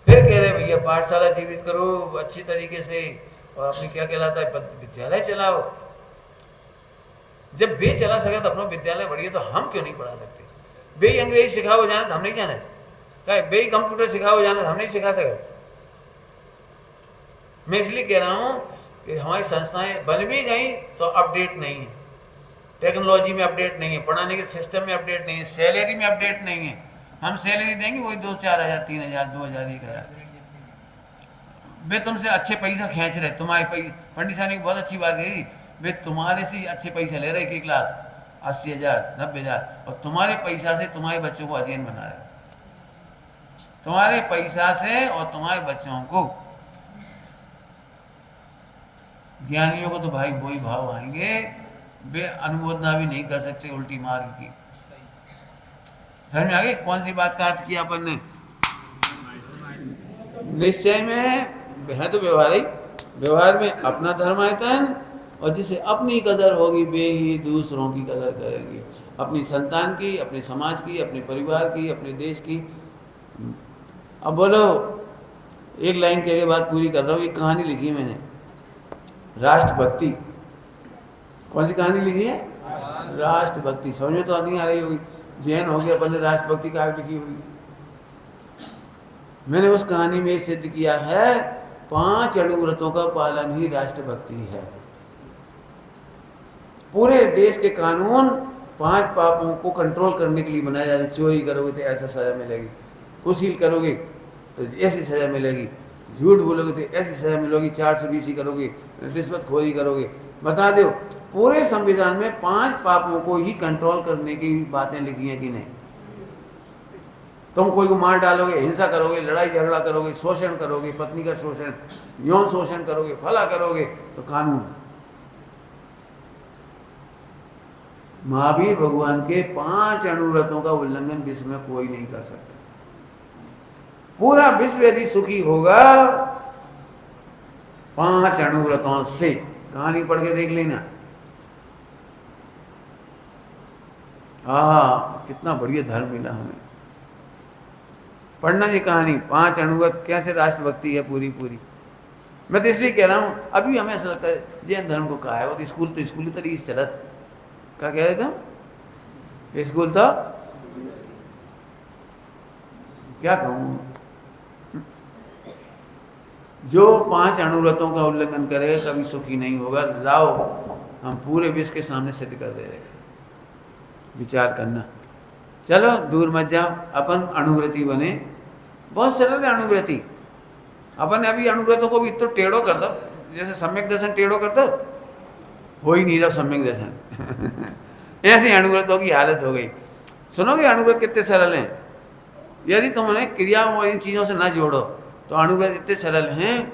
फिर कह रहे भैया पाठशाला जीवित करो अच्छी तरीके से, और अपनी क्या कहलाता है विद्यालय चलाओ। जब बे चला सके तो अपना विद्यालय बढ़िया, तो हम क्यों नहीं पढ़ा सकते? बे अंग्रेजी सिखाओ जाना तो हम नहीं जाना, क्या बे कंप्यूटर सिखाओ जाना तो हम नहीं सिखा सके। मैं इसलिए कह रहा हूँ कि हमारी संस्थाएं बन भी गई तो अपडेट नहीं है, टेक्नोलॉजी में अपडेट नहीं है, पढ़ाने के सिस्टम में अपडेट नहीं है, सैलरी में अपडेट नहीं है। हम सैलरी देंगे वही 2-4 हज़ार, 3 हज़ार, 2 हज़ार, 1 हज़ार। वे तुमसे अच्छे पैसा खींच रहे, तुम्हारे पंडित साहब ने बहुत अच्छी बात कही, वे तुम्हारे से अच्छे पैसा ले रहे, 1 लाख 80 हज़ार, 90 हज़ार, और तुम्हारे पैसा से तुम्हारे बच्चों को अध्ययन बना रहे, तुम्हारे पैसा से और तुम्हारे बच्चों को। ज्ञानियों को तो भाई वही भाव आएंगे, वे अनुमोदना भी नहीं कर सकते उल्टी मार्ग की। समझ में आ गई कौन सी बात का अर्थ किया अपन ने? निश्चय में है तो व्यवहारिक, व्यवहार में अपना धर्मायतन, और जिसे अपनी कदर होगी वे ही दूसरों की कदर करेंगे, अपनी संतान की, अपने समाज की, अपने परिवार की, अपने देश की। अब बोलो, एक लाइन के बाद पूरी कर रहा हूँ। एक कहानी लिखी है मैंने, राष्ट्रभक्ति। कौन सी कहानी लिखी है? राष्ट्रभक्ति। समझ में तो नहीं आ रही होगी, जैन हो गया अपन ने राष्ट्रभक्ति कहाँ लिखी होगी। मैंने उस कहानी में सिद्ध किया है 5 अणुव्रतों का पालन ही राष्ट्रभक्ति है। पूरे देश के कानून 5 पापों को कंट्रोल करने के लिए बनाए जा रहे। चोरी करोगे तो ऐसा सजा मिलेगी, कुशील करोगे तो ऐसी सजा मिलेगी, झूठ बोलोगे तो ऐसी सजा मिलेगी, 420 करोगे, रिश्वतखोरी करोगे। बता दो, पूरे संविधान में 5 पापों को ही कंट्रोल करने की बातें लिखी हैं कि नहीं? तुम कोई को मार डालोगे, हिंसा करोगे, लड़ाई झगड़ा करोगे, शोषण करोगे, पत्नी का शोषण, यौन शोषण करोगे, फला करोगे तो कानून। महावीर भगवान के 5 अणुव्रतों का उल्लंघन विश्व में कोई नहीं कर सकता। पूरा विश्व यदि सुखी होगा 5 अणुव्रतों से। कहानी पढ़ के देख लेना। कितना बढ़िया धर्म मिला हमें। पढ़ना ये कहानी, 5 अणुव्रत कैसे राष्ट्रभक्ति है पूरी पूरी। मैं तो इसलिए कह रहा हूँ, अभी हमें ऐसा लगता है जैन धर्म को कहा है, वो तो स्कूली तरीके से चलत। क्या कह रहे थे? स्कूल तो क्या कहूँ, जो 5 अणुव्रतों का उल्लंघन करेगा कभी सुखी नहीं होगा। लाओ हम पूरे विश्व के सामने सिद्ध कर दे रहे। विचार करना। चलो दूर मत जाओ, अपन अणुव्रती बने। बहुत सरल है अणुव्रती। अपन अभी अणुव्रतों को भी तो टेढ़ो कर दो, जैसे सम्यक दर्शन टेढ़ो कर दो, हो ही नहीं रहा सम्यक दर्शन। ऐसी अणुव्रतों की हालत हो गई। सुनोगे अणुव्रत कितने सरल हैं। यदि तुम उन्हें क्रिया और इन चीज़ों से ना जोड़ो तो अणुव्रत इतने सरल हैं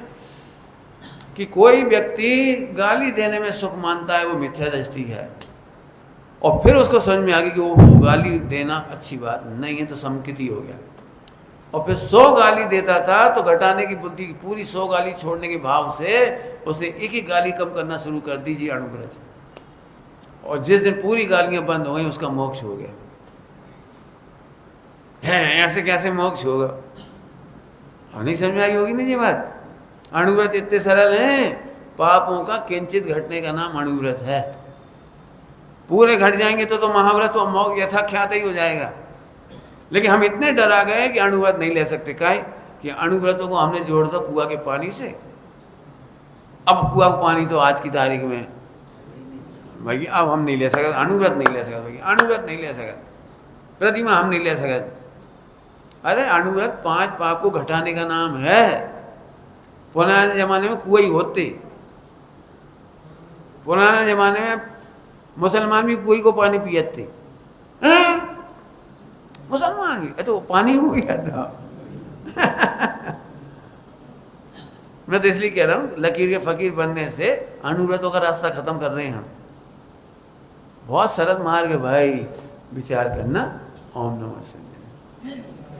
कि कोई व्यक्ति गाली देने में सुख मानता है, वो मिथ्या दृष्टि है। और फिर उसको समझ में आ गई कि वो गाली देना अच्छी बात नहीं है, तो संकिति हो गया। और फिर 100 गाली देता था तो घटाने की बुद्धि, पूरी 100 गाली छोड़ने के भाव से उसे एक ही गाली कम करना शुरू कर दीजिए, अणुव्रत। और जिस दिन पूरी गालियां बंद हो गई उसका मोक्ष हो गया। है ऐसे कैसे मोक्ष होगा? और नहीं समझ में आई होगी ना ये बात। अणुव्रत इतने सरल हैं, पापों का किंचित घटने का नाम अणुव्रत है। पूरे घट जाएंगे तो महाव्रत और मोक्ष यथाख्यात ही हो जाएगा। लेकिन हम इतने डरा गए कि अणुव्रत नहीं ले सकते। काहे कि अणुव्रतों को हमने जोड़ दिया कुआं के पानी से। अब कुआं का पानी तो आज की तारीख में भाई अब हम नहीं ले सकते, अणुव्रत नहीं ले सकते भाई, अणुव्रत नहीं ले सकते, प्रतिमा हम नहीं ले सकते। अरे अणुव्रत 5 पाप को घटाने का नाम है। पुराने जमाने में कुआं ही होते, पुराने जमाने में मुसलमान भी कुएं को पानी पियते। मुसलमान भी तो पानी हो गया था। मैं तो इसलिए कह रहा हूँ, लकीर के फकीर बनने से अणुव्रतों का रास्ता खत्म कर रहे हैं हम। बहुत सरल मार्ग है भाई, विचार करना। ओम नमः शिवाय।